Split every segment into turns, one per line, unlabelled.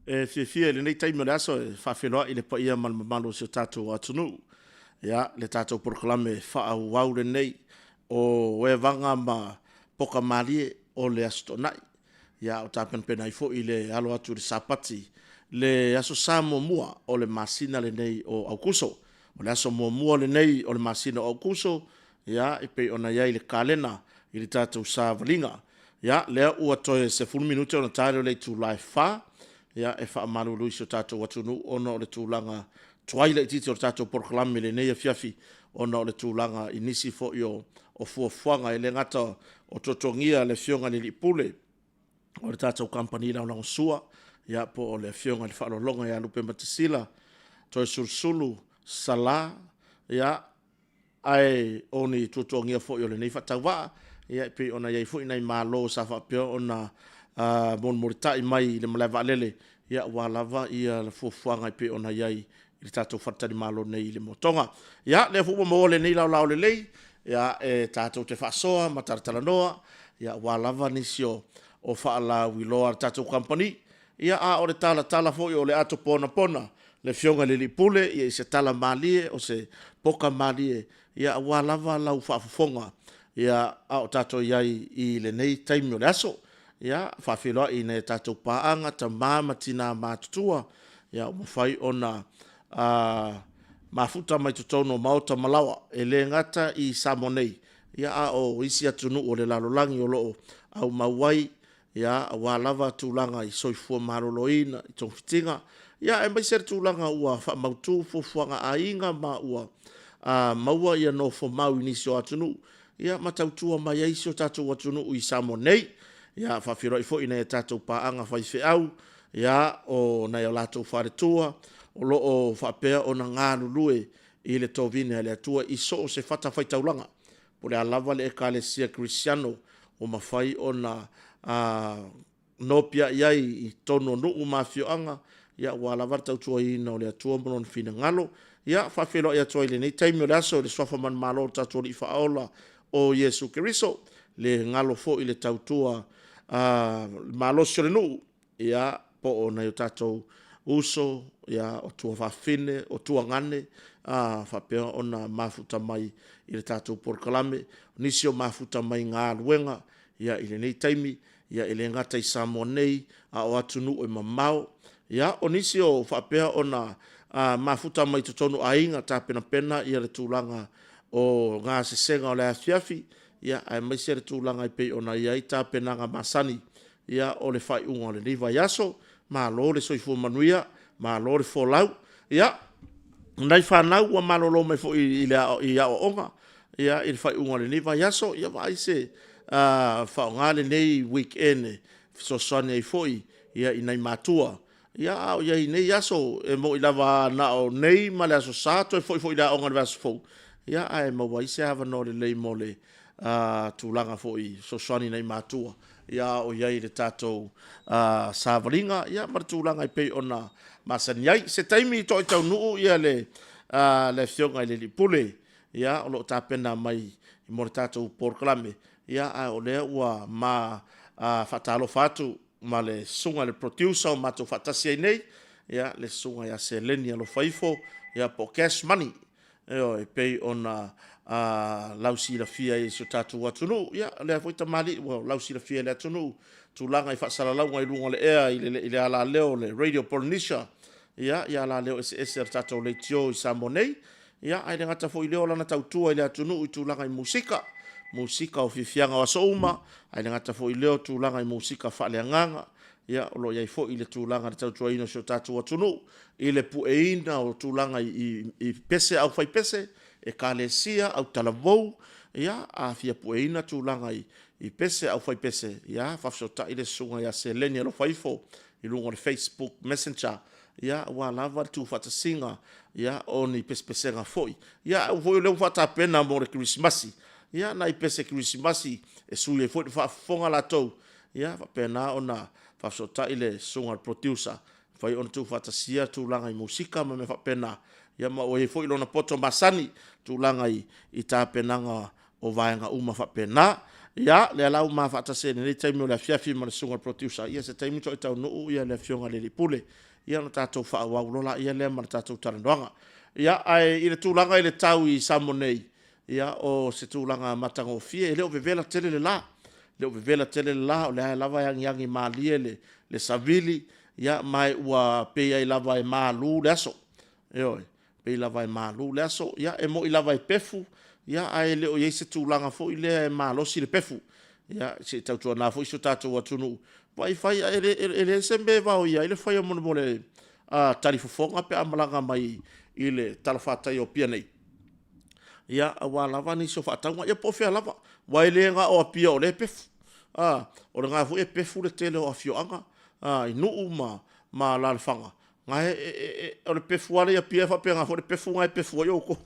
fia le nei taimi le aso whawheroa i le pa ia malo si o tātou atunu. Ia, le tātou proklame whaau le nei o Evaga ma Poka Malie o le asto nai. Ia, o tāpen pena i fo i le alo atu le sapati. Le aso sa mua o le masina le nei o Aukuso. O le aso mua le nei o le masina o Aukuso. Ia, i pe ona iai le kalena i le tātou sa valinga. Ia, lea ua toe se 10 minute o na tāre o le tu live wha. Ia, e wha amalu lui so tātou watunu ono o le tūlanga tuaila i titi o le tātou porklame le nei a fiafi ono o le tūlanga i nisi fo i o fuafuanga i le ngata o totongia le fionga ni li pule o le tātou kampani la o sua. Ia, po o le fionga le whaalolonga ia lupe matisila toi sursulu sala. Ia, ai oni totongia fo i o le nei whatawa. Ia, pe ona iai fo i nei malo sa whapio ona mon moritai mai le malava lele ia walava ia le fuafuanga i pe ona iai i le tātou whatari malo nei le motonga. Ia, le fuwa mo le nei lau le lei, ia e tātou te whaasoa, mataratala noa, ia walava nisio o whaala wiloa tātou company. Ia a o le tala fo i o le ato pona, le fionga le li pule, ia i se tala malie o se Poka Malie, ia walava lau whaafufonga, ia a o tātou iai i le nei taimi o le aso. Ia, whawhiloa i ne tātou pāanga ta māmatina mātutua. Ia, o mawhai ona mafuta mai tutono maota malawa e le ngata i Samonei. Ia, a o isi atunu o le lalolangi o loo au mawai. Ia, a wālava tūlanga i soifua maroloina i tong fitinga. Ia, e mai ser tūlanga ua whamautu fufuanga a inga ma ua maua ia no fo mau inisio atunu. Ia, matautua mai eisio tātou atunu i Samonei. Ia, whawhiroi fo ina e tātou pāanga whaife au. Ia, o nei o lātou wharetua. O loo whapea o na ngānu lue i le tōvine a le atua i so o se whata whaitaulanga. Po le alawa le ekalesia Cristiano o mawhai o na nopia iai i tono nuu mawhioanga. Ia, wa alawa tautua i na o le atua monon fina ngalo. Ia, whawhiroi i atua i le nei taimi o le aso le swafaman malo tātua li whaola o Yesu Keriso. Le ngalo fo i le tautua malo sore nuu. Ia, po o na i o tātou uso, ia, o tua whawhine, o tua ngane, whapea o na mafuta mai i le tātou porkalame, nisi o mafuta mai ngā luenga, ia, i le nei taimi, ia, i le ngata i Samoa nei, o atunu o i mamau, ia, o nisi o whapea o na mafuta mai tutonu a inga, tā pena, ia le tūlanga o ngā sesenga o le afiafi, ia, ai mai se le tūlanga i pei o na ia i tā penanga masani, ia, o le whai unga o le niwa yaso, ma lo le soifua manuia, ma lo le folau, ia, nai whanau wa malolo mai fo i a o onga, ia, i le whai unga le niwa yaso, ia vai se whaongale nei weekend, so sane i foi, ia, i nei matua, ia, au, ia, i nei yaso, e mo i lava na o nei, ma le aso sato, e foi i la onga le aso fo, ia, ai, ma wai se hava no le lei mo le, tūlanga fo i so sane nei matua, ia o iai le tātou sāwaringa, ia mara tūlanga i pei ona masani iai. Se taimi i toi tau nuu ia le fionga i le lipule, ia o lo tāpena mai i mora tātou porklame, ia o lea ua ma whatalo whatu ma le sunga le producer o mātou whatasi ai nei, ia le sunga ia se leni alo whaifo, ia po cash money, e pei ona lausi la fia e so tātou atunu, ia, lea fwita mali, lausi la fia le atunu, tūlanga i whaasalalau i runga le ea, i le ala leo le Radio Polynesia, ia, i ala leo SS ar tātou le tio i Samonei, ia, ai le ngata fo i leo lana tautua i le atunu i tūlanga i musika o fifianga wa souma, ai le ngata fo i leo tūlanga i musika whaaleanganga, ia, o lo iai fo i le tūlanga le tautua ino so tātou atunu, i le pueina o tūlanga i pese au fai pese, e kalesia au talavou, ia, a fia pueina tūlanga i pese au fai pese, ia, whafsota i le sunga ia se leni alo whaifo, i lungo le Facebook Messenger, ia, wa lava tu whatasinga, ia, o ni pesepesenga foi, ia, u foi leo whatapena mo le Christmasi, ia, na i pese Christmasi, e sui e foi whafonga la tau, ia, whapena o na whafsota i le sunga producer, whai on tu whatasia tūlanga i musika, ma me whapena, ia ma o e foi lona poto masani tūlanga i tā penanga o vaenga uma whapena, ia le alau mafaatase nei taimi o le afiafi ma le suga producer ia se taimi to taunuu ia le afioga le lipule ia na tatou faauau lola ia lea ma le tatou talanoaga ia ai i le tulaga i le tau i samonei ia o se tulaga matagofie e le o vevela tele le la le o vevela tele le la o le ae lava e agiagi malie le savili ia mai ua pei ai lava e malu le aso e oe pei lava e malu le aso ia e mo i lava e pefu ia ai le o iei se tulaga foʻi lea e malosi le pefu ia se tautuana foʻi so tatou atunuu vai fai e le sembe vao ia i le fai mo le talifofoga pe amalaga mai i le talafatai o pia nei ia aua lava ni so faatauga ia po fea lava wai le nga o pia o le pefu o le nga fu e pefu le tele o afioaga i nuu ma la le fanga nga o le pefu ale ia pia fa pe nga fo le pefu nga e pefu yo ko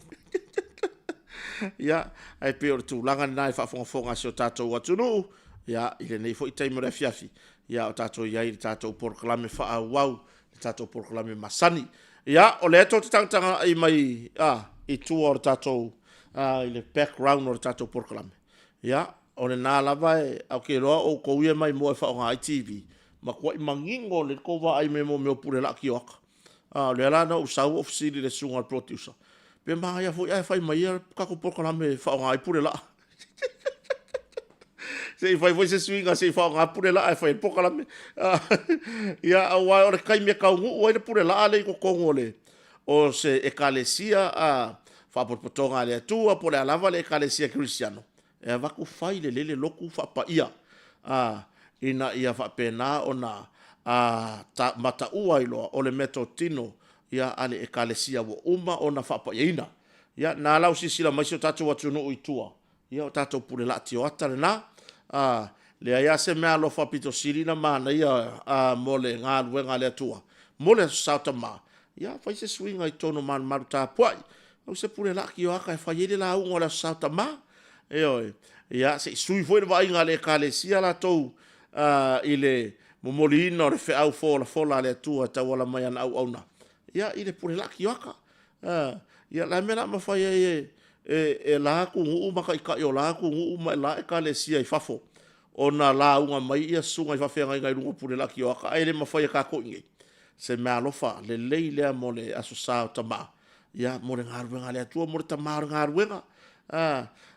ia ai pe o le tulaga na e faafogafoga se o tatou atunu ia i le nei fo i taimi o le afiafi ia o tatou iai le tatou porokalame faauau le tatou porokalame masani ia o le ato te tagataga ai mai i tua o le tatou i le background o le tatou porokalame ia o le nā lava e au ke loa o kouia mai mo e whaonga i TV ma kua i mangingo le kova ai me mo meo pure la ki oaka le ala na usau ofisiri le sunga al producer pe maa ia fo ia whai mai ia kako porokalame whaonga i pure la se i whai se swinga se i whaonga pure la e whai porokalame ia awai o le kai mea kaungu ua i le pure la ale i kokongo le o se ekalesia whapotonga le atua po le alava le ekalesia kristiano e vaku fai le lele loku whapaia ina ia whapena o na mata ua iloa o le meto tino ia ale ekalesia wo uma o na whapaia ina ia na lau sisila maisio tatou atunu uitua ia o tatou pure la tio ata le na le ia se mea lo whapito sirina mana ia mo le ngā luenga le atua mo le sauta ma ia whai se swinga i tono man maru tā puai au se pure la ki o aka e whai ele la ungo le sauta ma oi ia se sui foi vai nga le kalesia la tou i le momolino le fe au fola le tua ta wala mai ana au na ia i le pure la ki waka ia la mena ma fai e la ku u ma kai ka yo la ku u ma la e kalesia i fafo ona la unga mai ia sunga i fafe nga i rungo pure la ki waka ai le ma fai ka ko ngi se me alofa le leile mo le asosa tama ia mo le ngarwenga le tua mo le tamar ngarwenga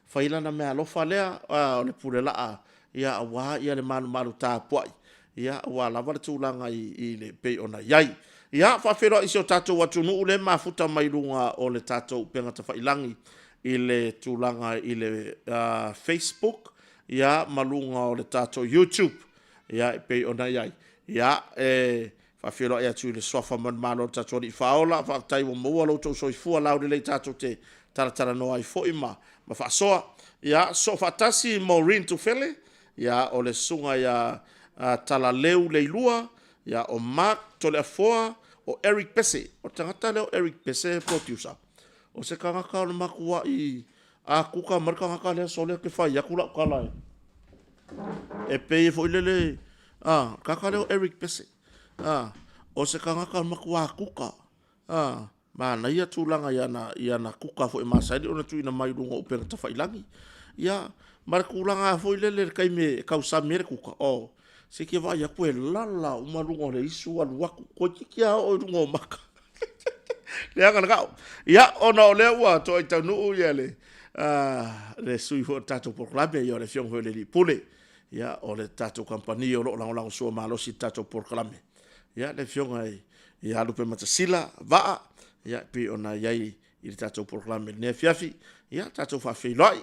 faila na mea lofa lea o le pure laa ia awa ia le malu tā puai ia awa lava le tūlanga i le pei ona iai ia whawhero isi o tātou atunu le mafuta mai runga o le tātou pengata whailangi i le tūlanga i le Facebook ia malunga o le tātou YouTube ia pei ona iai ia whawhero ia tū le swafa man malo tātou i whaola whaktai wa mua lo tau soifua lau le tātou te taratara noa i fo ima ma whaasoa ia so fatasi Maureen Tufele ia o le sunga ia tala leu leilua ia o Mark Toleafoa o Eric Pese o tangata leo Eric Pese producer o se kangaka o makua i a kuka marka ngaka lea so lea ke whai akula kala e pei fo ilele kaka leo Eric Pese o se kangaka o makua a kuka mana ia tūlanga ia na kuka fo e masaidi ona tuina mai runga upera ta whailangi ia marakulanga fo i lele kai me kausa mere kuka se ke vai a koe lala uma runga le isu aluaku ko tikia o runga o maka le anga ngao ia ona o le ua to i tanu ia le sui fo tato proclame ia le fiong fo le pule ia o le tato company o lo lang so malosi tato proclame ia le fiong ai ia lupe matasila va ia pe ona iai i le tatou proclame ne fiafi ia tatou faafeiloi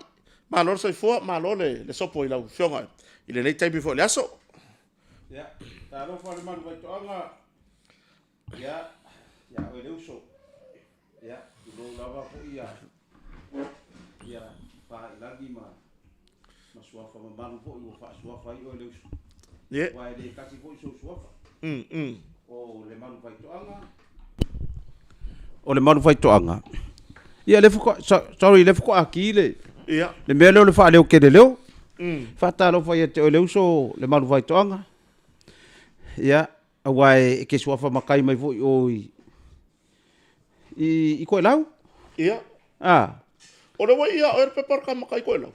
malo soifua malo le sopo i lau fionga i le nei taimi fo le aso
ia talo fa le manu vai toanga ia o le uso ia lo lava fo ia fa lagi ma suafa manu fo i fa suafa i o le uso
ia
wa le kasi fo so suafa o le manu vai toanga o le manu vai toanga ia le fuko sorry le fuko akile
ia
le mele le fa le o ke leo fa talo fa ia te o le uso le manu vai toanga ia awai ke suafa makai mai fo oi i ko lau
ia
o
le wai ia o le pepar ka makai ko lau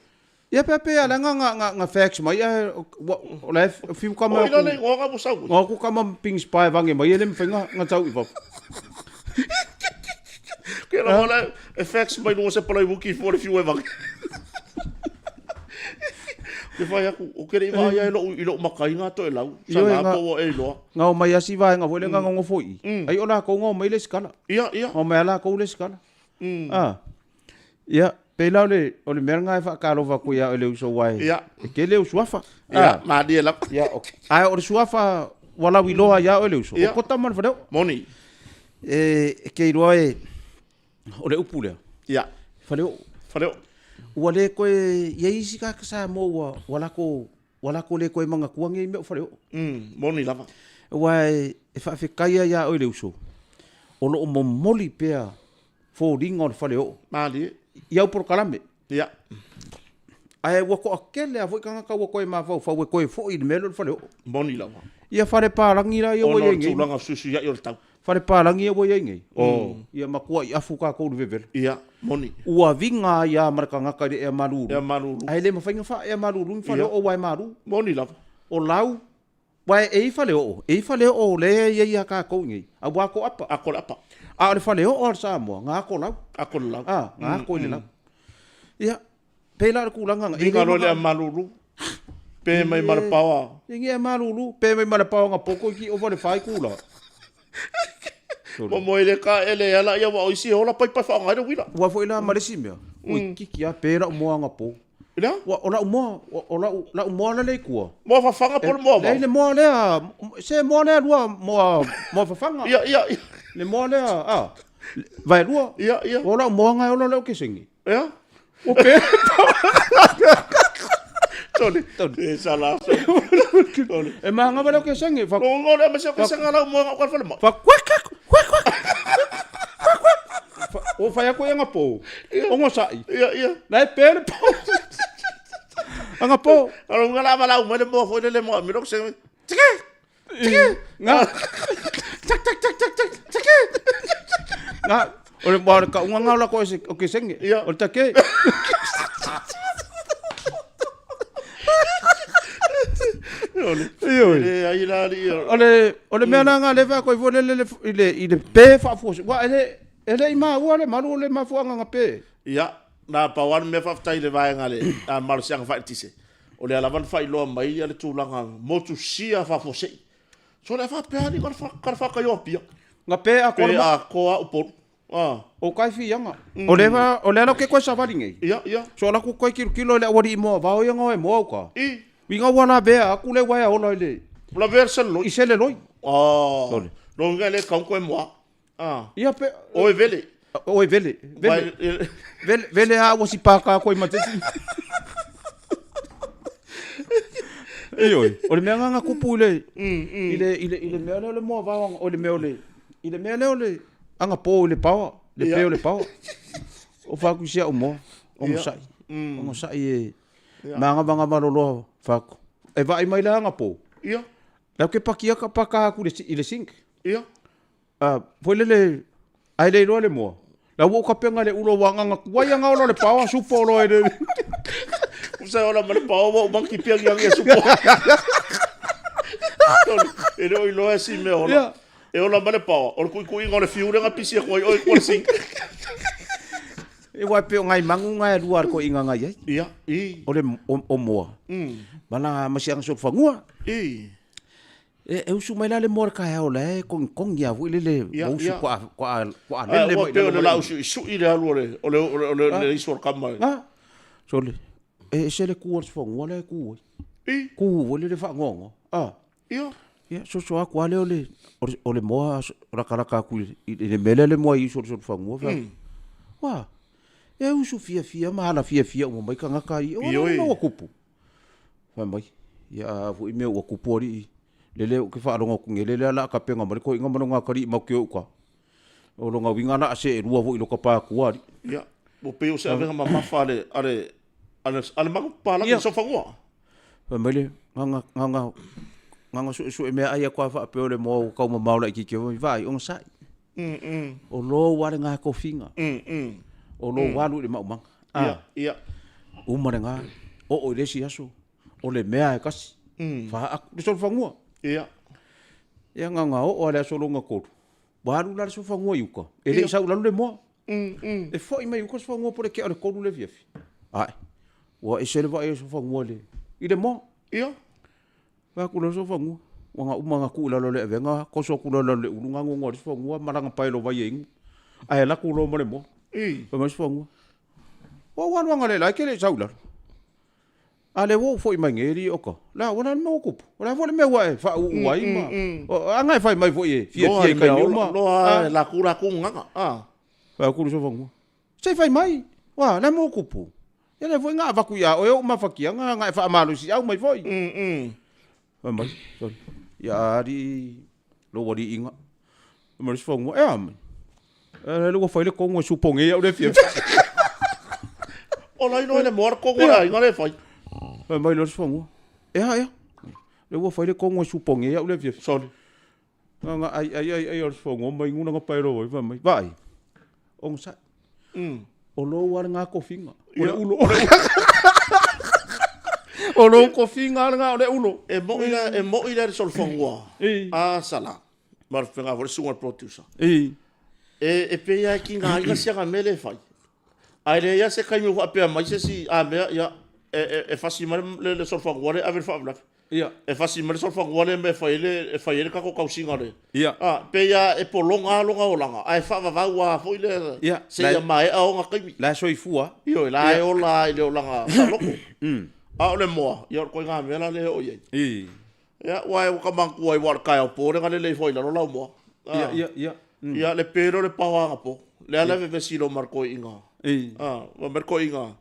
Ia pepe ala nga facts mai o la fiu kama.
O ila le ngoga mo sau.
Ngo ku kama ping spy vange mai ele mfenga nga tau i va.
Ke la mola effects mai no se pala buki for fiu e vang. Ke vai aku o kere vai ai lo makai nga to e lau. Sa nga po e lo.
Nga mai asi vai nga vole nga ngo foi. Ai ola ko ngo mai le skala.
Ia.
O mai ala ko le skala. Ia. Pela ole meranga fa kalo va ku ya ole uso wai.
Ia.
Ke le usuafa.
Ia, ma dia la.
Ia, okay. Ai ole suafa wala wiloa ya ole uso. O kota man fa.
Moni.
Ke roe ole upule.
Ia.
Faleo. Wale ko ye isi ka sa mo wala ko le ko manga kuangi me faleo.
Moni lava.
Wai fa fe kaya ya ole uso. Olo mo moli pea fo ringo faleo.
Mali.
Iau por kalame.
Ia.
Ai wako akele avoi kanga ka wako e mafau fa wako e fo i melo faleo.
Moni lava.
Ia fare palangi la ia wo
yengi.
yengi.
Ono tulanga susu ya tau.
Fare palangi ia wo yengi. Ia makua i afu ka ko vevel.
Ia, moni.
Ua vinga ia markanga ka e maruru.
E maruru.
Ai le mafainga fa e maruru fa o wai maru.
Moni lava.
O lau wai e faleo. E faleo le ia ka ko ngi. A wako apa.
Apa.
A le faleo o sa mo nga ko lau.
Ako lau.
Nga ko le lau. Ia, pela ku langa.
Inga no le maruru. Pe mai marapawa.
Inga maruru, pe mai marapawa nga poko ki o vale fai kula.
Mo mo ele ka ele ala ia wa isi ola pai fa nga wila.
Wa foi la maresi me. Ui kiki a pera mo nga po.
Ila?
Wa ola mo la le ku.
Mo fa fanga por mo.
Le mo le se mo le lua mo fa fanga.
Ia.
Le mo le vai lua.
Ia.
Ola mo nga ola le ke singi.
Ia.
O pe.
Tole. Sala. Tole.
E manga va le ke singi. Fa
ngo le ma se ke singa la mo nga fa le mo.
Fa kwak. O fa ya ko nga po. O ngo sai.
Ia.
Lai pele po. Anga po.
Alo nga la mala mo le mo fo le mo mi ro se. Tike.
Nga. Tak. Nga. Ole mo ka nga la ko se o ke singi. O take. Ole mea nga le va ko vole le pe fa fo. Wa ele ima wa le malu le ma fo nga pe.
Ia, na pa wan me fa tai le vai nga le a mar siang fa tise. Ole ala van fa ilo mai ale tulanga motu sia fa fo se. So le fa pe ani kar fa ka yo pia.
Nga pe a
ko a upor.
O kai fi yanga. Ole lo ke ko sa valinge.
Ia.
So la ku ko kilo le wari mo va o yanga e mo ka. Winga wana be a ku le wa o lo le.
La version lo.
Isele loi.
Lo nga le kan ko e mo.
Ia pe
o vele.
Vele a wasi pa ka ko i mateti. Oi. Ole me nga kupu le. Ile me le mo va o le me ole. Ile me le anga po le pawa, le pe le pawa. O fa ku sia o mo. O sai. O sai e. Manga malolo fa. E vai mai la anga po.
Ia.
La ke pakia ka paka ku ile sink.
Ia.
Foi le ai le lo le mo. La wo ka penga le ulo wanga nga wai nga lo le pawa supo lo e.
Usa ola male pawa wo banki pia nga supo. Ele o lo asi me ola. E ola male pawa. O ku ngole fiure nga pisia ko o sink.
E wa pe ngai mangu ngai luar ko inga ngai.
Ia.
Ole o mo. Mana masiang so fangua. E usu mai la le mor ka o le con ya fu le usu kwa le
mo le la usu su ile alore ole isor kama
so le e se le ku fo ngole ku le fa ngongo ia so kwa le ole mo ra ka ku le mele le mo iso so fa ngo wa e usu fia ma fia mo mai ka ngaka o no kupu fa mai ya fu me o kupu ri lele o ke fa rongo ku ngele la ka penga mo ko inga mo nga kari mo ke ka o longa winga na se rua vo i lo ka pa kuari
ya o pe o se ave ma fale ale ma pa la so fa ngwa
mele nga su e me ai kwa fa pe o le mo ka mo maula ki ke vai on sai o lo wa nga ko finga o lo wa lu le ma
ya
o mo nga o le si aso o le mea e kasi fa aku le sol fangua
Ia.
ia nga o le aso longa ko baru la so fangua yuka e le sa ulalu le mo e foi mai yuka so fangua por ke o le ko le fiafi ai wa e se le va e so fangua le i le mo
Ia.
va ku lo so fangua wanga umanga ku la le venga ko so ku la le ulunga ngo so fangua maranga pai lo vai ing ai la ku lo mo le mo pa mai so fangua wa wanga le la ke le sa ulalu ale wo foi mai ngeri oka la wona mo ku wala fo le me wa fa wai ma anga fai mai foi fie kai ni ma
no la ku nganga
va ku so fangu sei fai mai wa la mo ku pu ya le foi nga va ku ya o ma fa ki nga fa malu si au mai foi va mai ya di lo wadi inga ma so fangu e am le wo fai le ko ngo su ponge ya le fie
o lai no le mor ko ngora nga le fai
mai lo sfongo ya le wo fai le kongo suponge ya le via
sorry
nga ai o sfongo mai nguna nga pai ro vai on sa o lo war nga ko finga o lo ko finga nga le ulo
e mo ila sol fongo sala mar finga vor sunga producer e pe ya ki nga nga sia nga mele fai ai le ya se kai mi wa pe mai se si me ya e fasi mar le sol fa ngore a ver fa bla
ia
e fasi mar sol fa ngore me fa ile ka ko kausinga le
ia
pe ya e polonga longa olanga ai fa va wa fo ile se ya mai a nga kai
la so ifua
io la e ola ile olanga sa loko a le mo ia ko nga me la le o ye ia wa ka man ko ai war ka o pore nga le fo ile lo mo ia le pero le pawa nga po le ala ve silo marco inga wa marco inga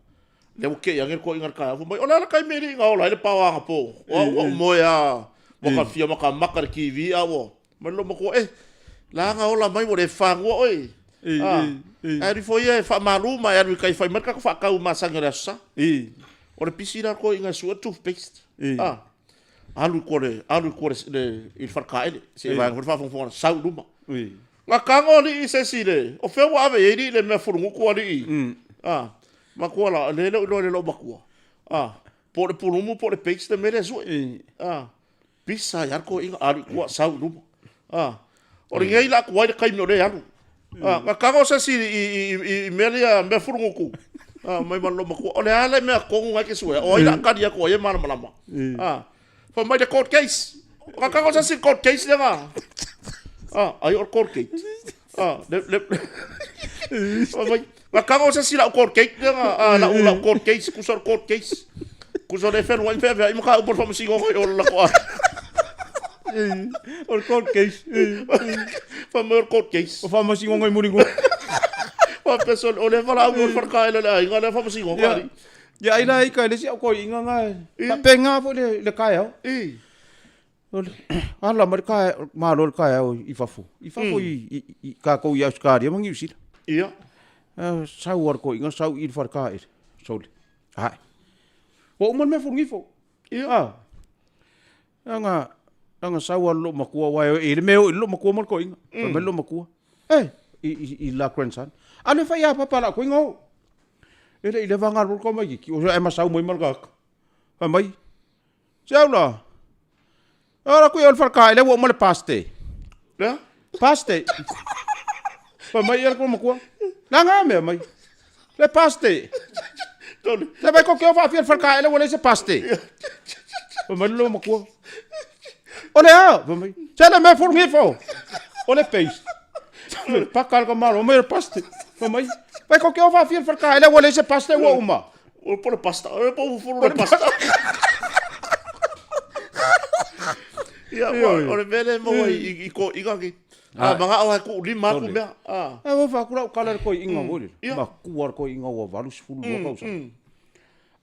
le ke yang ko ingar ka fu mai ola kai meri nga ola le pawa nga po o mo ya mo ka fia mo ka makar ki vi awo mo lo mo ko la nga ola mai mo le fango oi ari fo ye fa malu ma ya kai fa marka ko fa ka uma sangera sa o le pisira ko inga su toothpaste alu ko le il farka ele se va ngor fa fon sa luma nga kango li se sile o fe wa ave ye le me furungu ko li makua le lo makua por pulumu por peix de merezo pisa yar ko inga ari ko sau lu o ngai la ko ai kai no le aru ka ka sa si i melia me furungu ku mai man lo makua o le ale me ko ngai ke sua o ila ka dia ko ye mala mala for my the court case ka ka sa si court case le nga ai or court case Makanga sa sila court case nga la ula court case kusor court case kusor refer one fair ay maka upor fa masingo ko la ko
or court case
fa mer court case
fa masingo ngai muringo
fa person ole fa la upor fa ka la nga la fa masingo ko
ya ina ai ka le si ko inga nga pa penga fo le ka ya ala marka malo ka ya i fa fo i ka ko ya skari mangi usil
ia
sau war ko inga sau il farka sol ai o man me fungi fo anga sau lo makua wa ele me lo makua mal ko inga me lo makua i la grandson ale fa ya papa la ko inga ele vangar ko mai ki o e ma sau moi mal ga fa mai sau la ora ko il farka ele wo mal paste fa mai el ko makua Nanga me mai. Le paste. Le vai ko fa fiel farka ele wala se paste. O malo mo ko. Ole mai. Sele me for ngifo. Ole paste. Pa kal ko malo me paste. Mai. Vai ko fa fiel farka ele wala se paste wo uma.
O por pasta. O por pasta. Ya, ole vele mo i ko igaki. Mga awa ko lima ko me.
Wo fa kula kala ko inga wole. Ma kuar ko inga wa valus fulu ko sa.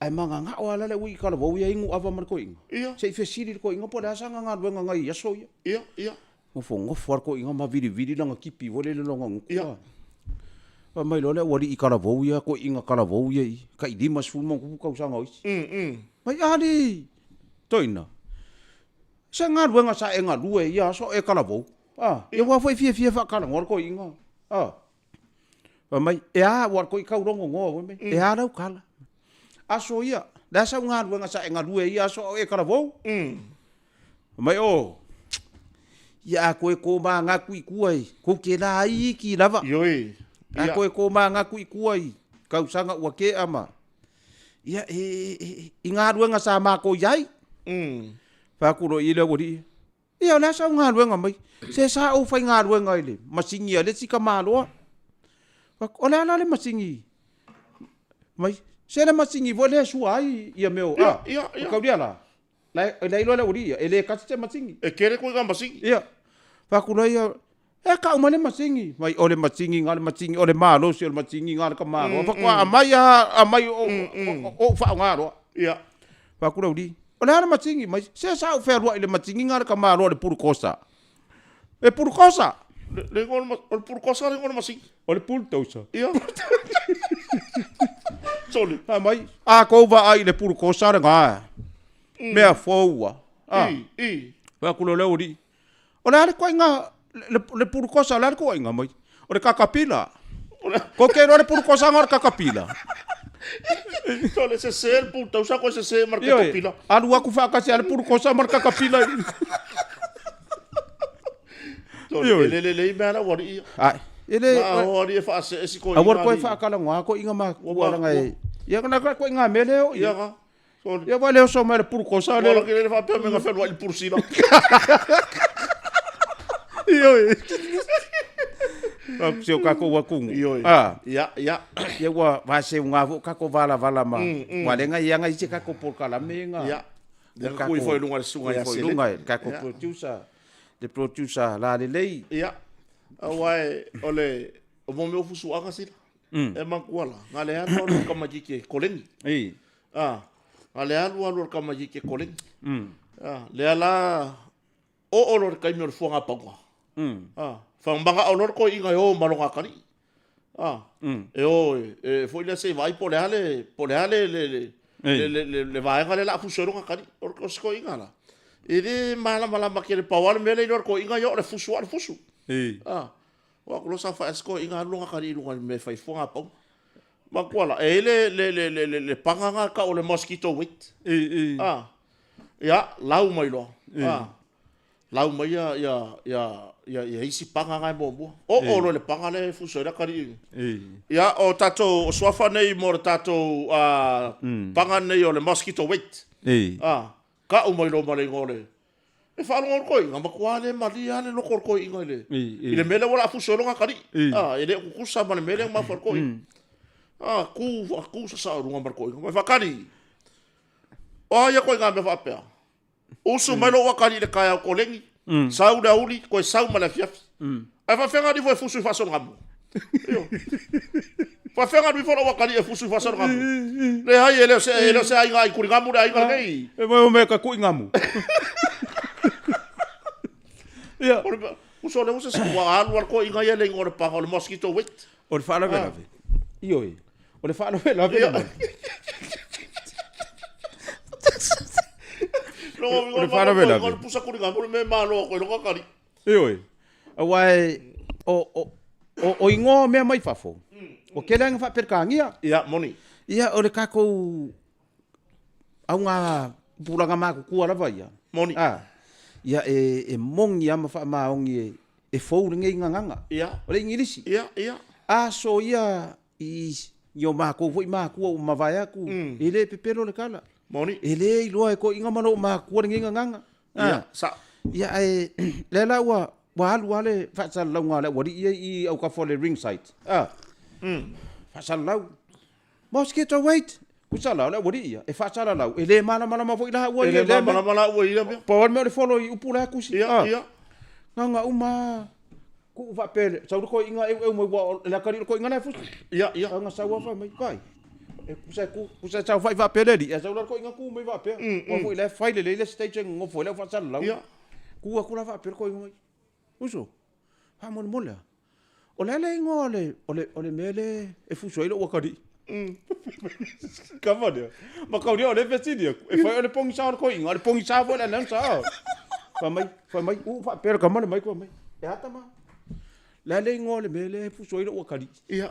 Ai manga nga wala le wi kala wo ya ingu ava mar ko inga. Se fe siri ko inga po da sanga nga nga ya so ya.
Ia.
Mo fo ngo for ko inga ma vidi langa kipi wole le longa ngu. Pa mai lo le wali i kala wo ya ko inga kala wo ya i. Ka i dimas fulu mo ku ka sanga oi. Mai ali. Toina. Se nga nga sa enga lue ya so e kala wo. E wa foi fie fa kala ngor ko inga. Wa mai war ko i ka rongo ngo wa mai. E ara kala. Aso ia la sa nga lu nga sa nga lu ia so e kala vo mai o ia ko ma nga ku ai ko ke la ai ki lava
Yoi.
a ko ma nga ku ai kau sanga ua ke ama ia i nga lu nga sa ma ko yai fa ku ro ile wori ia la sa nga lu nga mai se sa o fa nga lu nga ile masingi ale si ka malo o la le masingi mai se le masingi vole suai ia meu kau dia la ilo le uri ele ka se masingi
E kere ko ga masingi.
ia fa ku ro ia e ka umane masingi mai ole masingi ngale masingi ole malo se ole masingi ngale ka malo fa ko amai o fa ngaro
Ia.
fa ku ro uri ole ana masingi mai se sa o fe ro ile masingi ngale ka malo le pur kosa e pur kosa
Le ngol por cosa le ngol masingi.
ole pur tosa
Ia. Soli.
mai a ko va ai le pur kosa nga mea foua
I.
fa ku lo le uri ole ale ko nga le pur kosa la ko nga mai ole kakapila ko ke no le pur kosa ngor kakapila
Soli se el puta usa ko se marca capila.
alu aku fa ka se le pur kosa mar kakapila
Soli le mena wori.
ai ele
Wori fa se ko.
awor ko fa kala nga ko inga ma wala nga ia kana ko inga mele o
Ia ga. Soli.
ia vale so ma le pur kosa le
Wala que le fa pe me fa il por sila.
se ka ko wa kungu
Ia.
ia wa va se nga vo ka ko vala ma wale nga ia nga se ka ko por kala me nga
Ia. Dan ko foi lunga sunga ya se.
lunga ka ko producer la le lei
Ia. Awai ole o mo me ofusu anga sila. E mankuala. Ngale ano no kamaji ke kolengi. Ale alu kamaji ke kolengi. Le ala o olor kai me fuanga pangwa. Fa mbanga olor ko inga yo malonga kali. Foi le se vai pole ale le vai ngale la fusoronga kali. Or ko sko inga la. Ide mala makere pawal mele lor ko inga yo le fusu al fusu. Wa ko sa fa sko inga lunga kali lunga me fai fuanga pang. Makuala le panganga ka o le mosquito wit. Ya lau mai lo. Lau mai ya isi panganga mo. O le pangale fuso da kari. Ya o tato swafa nei mo tato pangane nei o le mosquito wit. Ka o mai lo male ngole. E fa lo koi ngama kwale mali ale lo koi ngole. Ile mele wala fuso lo kari. Ile ku sa male mele ma for koi. Ku sa runga marko inga. Mai fakari. O ia koe ngā me whapea. Usu mai lo wakari le kai au kolengi. Sau da uli, koe sau mala fiafi. Ai whawhenga ni foi fusu fason ngamu. Whawhenga ni foi wakari e fusu fason ngamu. Le hai ele se ai ngai kuri ngamu ai ngai nei.
e mai o me ka ku ngamu ia
Uso le usa sa wa alu ar ko inga ele ngore pa le mosquito wit.
o le fala vela ve io o le fala vela ve
Lo
fara vela.
Ko pusa kuri ngamu me malo ko lo kari.
io awai o ingo me mai fafo o kelanga fa perkangia
Ia moni.
ia o le kako au nga pulanga ma ku ala vai
Moni.
ia e mongi ama fa ma ongi e fou nge nganga
Ia.
o le ingilisi
Ia.
so ia i yo ma ko foi ma ku o ma vai aku ele pepelo le kala
Moni.
ele i loa ko inga mano ma ku nge nganga
Ia. Sa.
ia le la wa alu ale fa sa la nga le wadi i au ka fole ring site fa sa la mosquito wait ku sa la wadi ia e fa sa la ele mana ma foi la wa
Ele mala wa ia be.
pa me le follow i upula ku si
Ia.
nga uma ku va pele sa ko inga e mo wa la kari ko inga na fu
Ia.
nga sa wa fa mai pai e ku sa sa vai va pele di sa ko inga ku mai va pe o foi le fai le stage ngo foi le fa sa la
Ia.
ku la va pele ko inga uso ha mo mola o le ngole o le mele e fu so ile wa kari Kavania. Ma kau dia le vestidia. E foi ole pongi sa ko inga, ole pongi sa foi la nan sa. Fa mai fa per kamana mai ko mai. E ata ma. La le ngole mele fuso ile o kali.
Ia.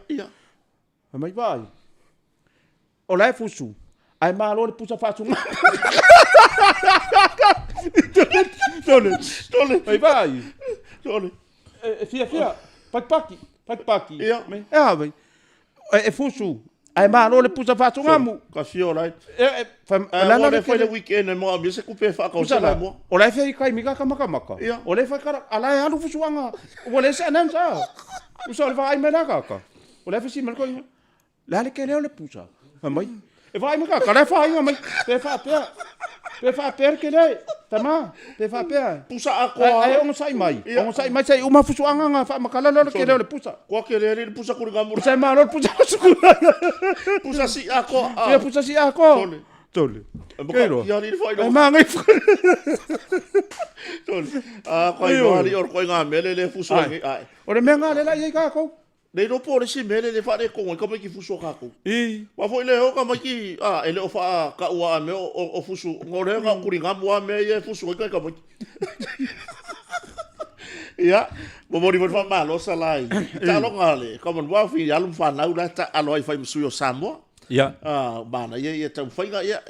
Fa mai vai. O la fuso.
Ai malo le pusa whātunga. Tole. Ai vai.
Tole.
Fia. Paki.
Ia.
Vai. E fusu. Ai malo le pusa whātunga mu.
Ka fio lai.
Lana
le foi le weekend e mo se kupe fa ka sala mo.
O lai fai kai mika ka maka. O lai fai kara alai alu fusuanga. O lai se anan sa. Usa le vai mena ka. O lai fai si mal ko. La le ke le pusa. Mai. E vai maka ka lai fai mai. Pe fa per ke le. Tama. Pe fa per.
Pusa ako.
Ai on sai mai. On sai mai sai uma fusuanga nga fa makala le ke le pusa.
Ko ke le pusa ku ngamur.
Sai malo pusa suku.
Pusa si ako.
Ia pusa si ako. Tole.
Kero. Ya ni foi no.
Ma ngai.
Tole. Ko i or ko nga mele le fuso ai.
Ore me nga le la ye ka ko.
Nei no pore si mele le fa de ko ko me ki fuso ka ko. Wa foi le o ka ma ki ele o fa ka ua me o fuso ngore ka ku ngamua me ye fuso ka ma. Ya, mo mori fa malo salai. Ta lo ngale, ko mo wa fi ya lu fa na ula ta aloi fa msuyo samo.
Ya.
Bana ye tau whainga ia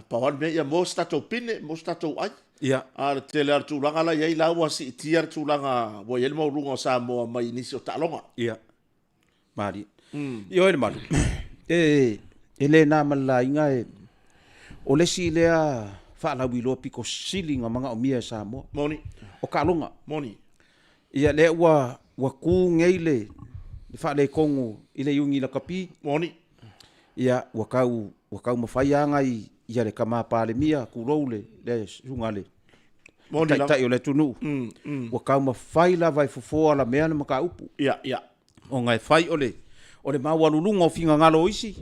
pawan me ia mo stato pine, mo stato ai.
Ya.
Te lea tūlanga la iei lau asi tia tūlanga wo iei mau runga sa moa mai nisi o talonga.
Ya. Mari. Io ele malu. Ele na mala inga o lesi lea whaala wilo piko silinga mga o mia sa moa.
Moni.
O kalonga.
Moni.
Ia lea wa ku ngeile. Whaale kongo ile yungi la kapi.
Moni.
Ia wakau mawhaianga ia le kamapale mia kuroule le sungale.
Moni la.
Tai o le tunu. Wakau mawhai la vai fufoa la mea na maka upu.
Ia.
O ngai whai o le mawalulunga o finga ngalo isi.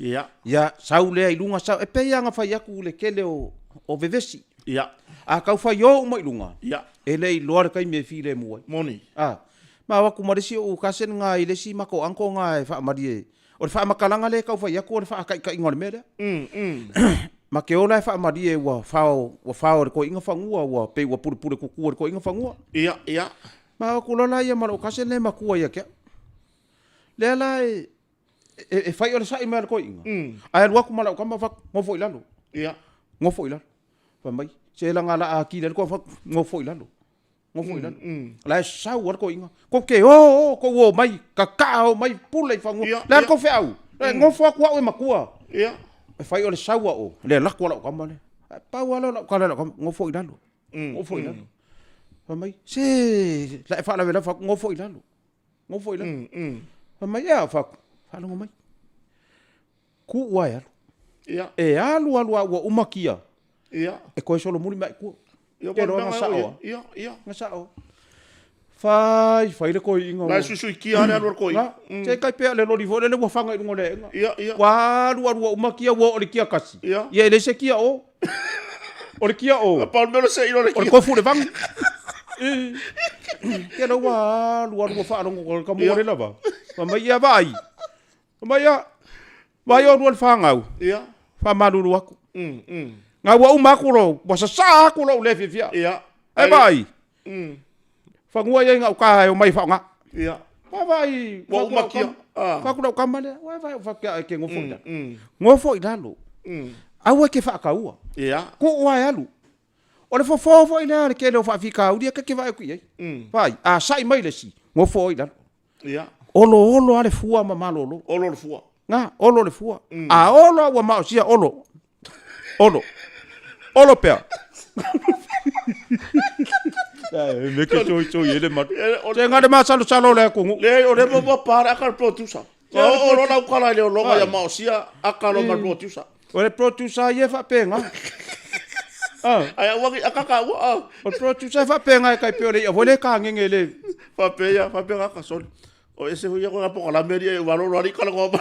Ia.
Ia sau lea ilunga sau. E pei anga whai aku le kele o vevesi.
Ia.
A kau whai o uma ilunga.
Ia.
E le iloare kai me fi le muai.
Moni.
Ma waku marisi o kasen nga ile si mako anko nga e wha marie. O le wha makalanga le kau whai aku o le wha kai ingole mele. Ma ke ola e wha marie wa whao re ko inga whangua wa pei wa pure kukua re ko inga whangua.
Ia.
Ma waku lola ia mara o kasen le makua ia kia. Le ala e whai o le sai mea le ko inga. Ai waku mara o kama whak ngofo ilalo.
Ia.
Ngofo ilalo. Whamai. Se la ngala a ki le ko ngofo ilalo. La sau war ko inga ko ke ko wo mai ka mai pula fa ngo la ko fe au ngo fo ko e makua
ia
e fai o le sau o le la ko la ka mane pa wala la ka la ngo fo ilalo fa mai se la fa la vela fa ngo fo ilalo fa mai ya fa lo mai ku wa ya
ia
e alu wa umakia
ia
e ko so lo muri mai ku
Ia.
Nga sao. Fai le koi inga.
Lai susu ki ane anu koi.
Te kai pea le lori vole le wafanga i ngole.
Ia.
Wa umakia wo o le kia kasi.
Ia.
Ia le se kia o. O le kia o.
Pa melo se ino le kia.
O le kofu le vang. Ke no wa fa no ko ka mo le lava. Pa mai ia vai. Mai ia. Vai o le fangau.
Ia.
Fa malulu aku. Nga wa umakuro, wasa sa kulo le fifia.
Ia.
E vai. Fangua ia nga uka o mai fa nga.
Ia.
Wa vai.
Wa umakia.
Fa kulo kamale. Wa vai fa ke ngofo ida. Ngofo idalo. Awa ke fa kaua.
Ia.
Ko wa yalu. O le fofo ina ke lo fa fika u dia ke vai ku ia. Vai. A sai mai le si. Ngofo idalo.
Ia.
Olo ale fua ma malolo.
Olo le fua.
Nga, olo le fua. A olo wa ma sia olo. Olo pea. Me ke so yele ma. Te ngade ma salo le ko.
Le o le mo para ka producer. O lo la ukala le lo ya ma sia akalo ma producer.
O le producer ye fa penga.
Ai wa akaka wa.
O producer fa penga kai pe le vole ka ngengele.
Fa penga ka sol. O ese hu ya ko po la media wa lo ri kala ko.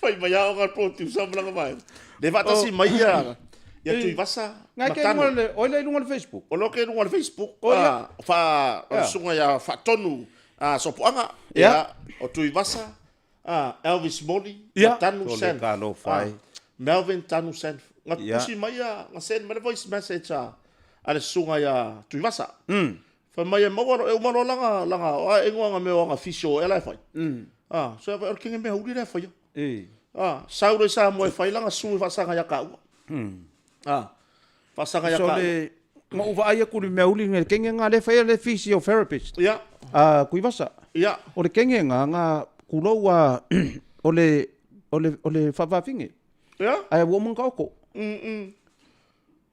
Fai mai o ka producer bla mai. Le va tasi mai ya. Ya tu vasa.
Ngai ke ngole, ole lunga Facebook.
O lo ke lunga Facebook. Fa sunga ya fa tonu. So poanga.
Ya.
O tu vasa. Elvis Moli.
Ya.
Tanu sen.
Kalo fai.
Melvin Tanu sen. Nga tusi mai ya. Nga sen mai voice message ale sunga ya tu vasa. Fa mai mo e mo langa. O e ngo nga me o nga fisio ele fai. So fa kinge me huli le fai. Sauro sa mo fai langa su fa sanga ya ka. Fa sanga ya ka.
Nga uwa aia kuri meuli nge kenge nga le fai le physiotherapist.
Ya.
Kui vasa.
Ya.
O le kenge nga kulo wa ole fafafinge.
Ya.
Ai wo mun ka oko.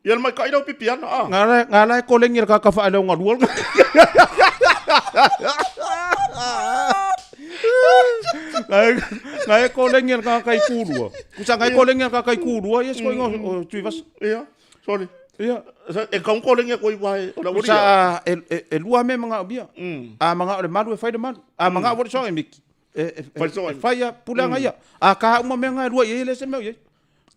Yel mai ka ina pipian
Nga la ko lengi ka ka fa le nga duol. Ngai ko lengi ka kai kurua. Kusa ngai ko lengi ka kai kurua yes ko ngo tui vas.
Ya. Sorry.
Ya.
E ka ko lengi ko iwai o la wori.
Sa e lua me manga bia. A manga le malu e fai de malu. A manga wo so e miki. Fai ya pulanga ya. A ka uma me nga lua ye le se me ye.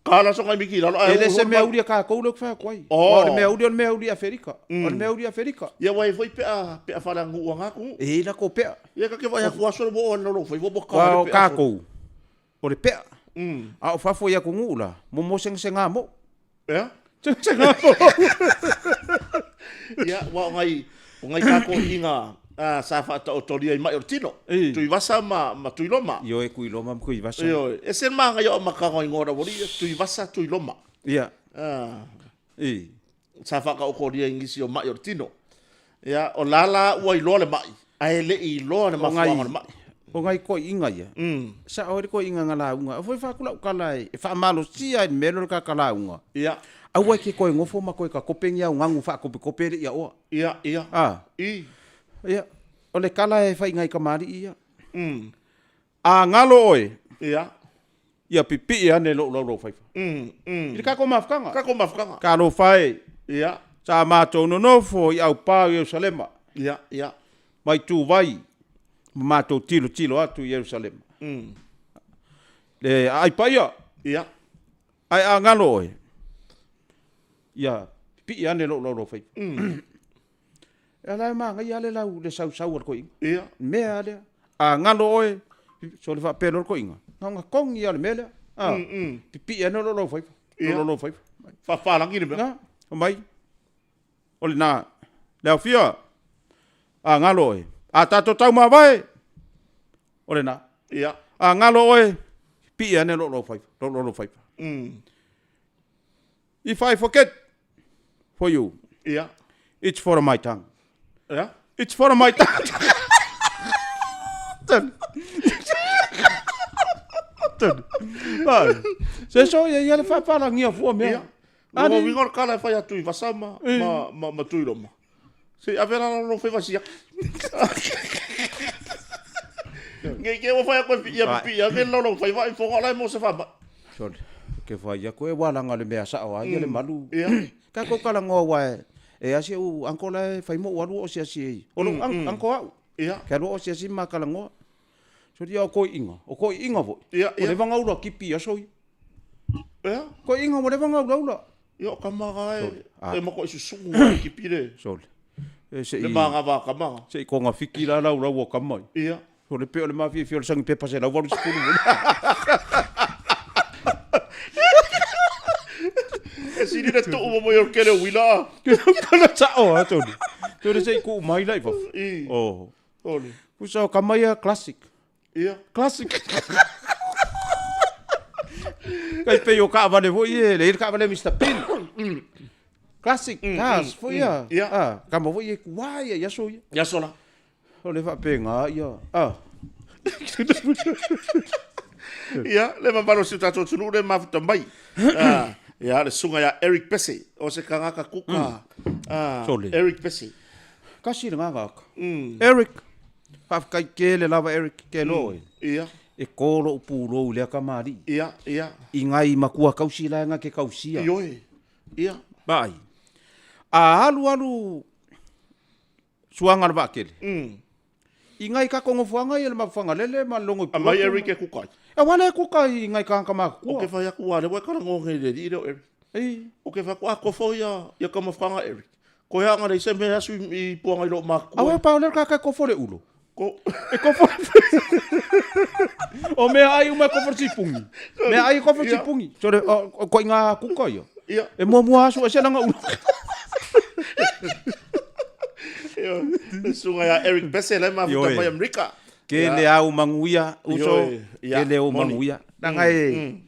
Kala so ngai miki la.
Ele se me uri ka ko lo fa kwai. O le me uri Afrika. O le me uri Afrika.
Ya wai foi pe a fala ngu nga ku.
E la ko pe.
Ya ka ke vai ku aso bo no foi bo ka.
Wa ka ko. O le pe. A o fa foi ya ku ngula. Mo seng senga mo.
Ya.
Senga.
Ya wa ngai ka ko inga. Sa fa ta otoria mai ortino. Tu vasa ma tu loma.
Yo e ku loma ku vasa.
Yo, e sen ma nga yo ma ka ngora wori tu vasa tu loma.
Ya.
Sa fa ka okoria ingisi o mai ortino. Ya, o lala ua i le mai. Ai le i loa le mafuanga mai.
O ngai ko inga ya. Sa ori ko inga ngala unga. Foi fa kula kala e fa malo sia ni melo ka kala unga.
Ya.
Aua ke ko ngofo ma ko ka kopengia ngangu fa kope ya o.
Ya, ya.
Ia, o le kala e whai ngai kamari ia. A ngalo oe.
Ia.
Ia pipi ia ne lo whaifa. Ili kako mafkanga?
Kako mafkanga.
Ka lo whai.
Ia.
Sa mātou no nofo i au pāu Yerusalema.
Ia, ia.
Mai tū vai. Mātou tilo atu i Yerusalema. Le ai paia.
Ia.
Ai a ngalo oe. Ia, pipi ia ne lo whaifa. E lai maa ngai ale lau le sau ar ko inga.
Ia.
Mea ale. A ngalo oe. So le whapelo ar ko inga. Nga kongi ale mea lea. Pipi ane lo whaifa. Lo whaifa.
Whawharangi ni mea.
Nga. O mai. O le nā. Leo fia. A ngalo oe. A tato tau maa vai. O le nā.
Ia.
A ngalo oe. Pipi ane lo whaifa. Lo whaifa. If I forget for you.
Ia.
It's for my tongue.
Yeah?
It's for my tongue. Se so ia le fa ngia fu me.
Ani we got kala fa ya tu vasama ma tu roma. Se avera no foi vasia. Nge ke wo fa ya ko ia ke lo fa vai fo ala mo se fa.
So ke fa ya ko e wala ngale me asa wa ia le malu. Ka ko kala ngo wa e asi u ankola fai mo waru o sia si o no anko au
ia
ka ro o sia si makala ngo so dia o ko inga vo
ia
o le vanga ura kipi aso
ia
ko inga mo le vanga ura
ia kamaga e mo ko susungu kipi le
so se
le manga va kamaga
se ko nga fikira la ura wo kamai
ia
so le pe o le mafi fi o sang pe pase la waru spulu
si ni to mo yo kele wila
kala sao ato to le sei ku mai lai fa
oli
usa kamaya classic
ia
classic kai pe yo ka vale vo ye le ka vale Mr Pin classic cars fo ya ka mo vo ye wai ya so
ya sola
o le fa pe nga ya
ia le ma palo si tato tunu le ma tambai ya le sunga ya Eric Pesse o se kangaka kuka Eric Pesse
kasi nga Eric fa kai ke le lava Eric ke lo
ia
e kolo pulo le kamari
ia
ingai makua kausila nga ke kausia
ia
bai a alu suanga ba kele ingai ka kongo fuanga ele mafanga lele malongo
pu mai Eric ke kukai
e wala ku kai ngai ka kama ku
o ke fa ya ku wale wa kana ngo ngai le dio o ke fa ku ko fo ya kama fanga Eric ko ya ngare se me asu I puanga lo maku
awe pa ole ka ko fo le ulo
ko
ko fo o me ai uma ko fo sipungi me ai ko fo sipungi so ko nga ku ko yo e mo asu se nga ulo
sunga ya Eric Pesse le ma futa mai America
ke le au manguia uso ke le au manguia ngai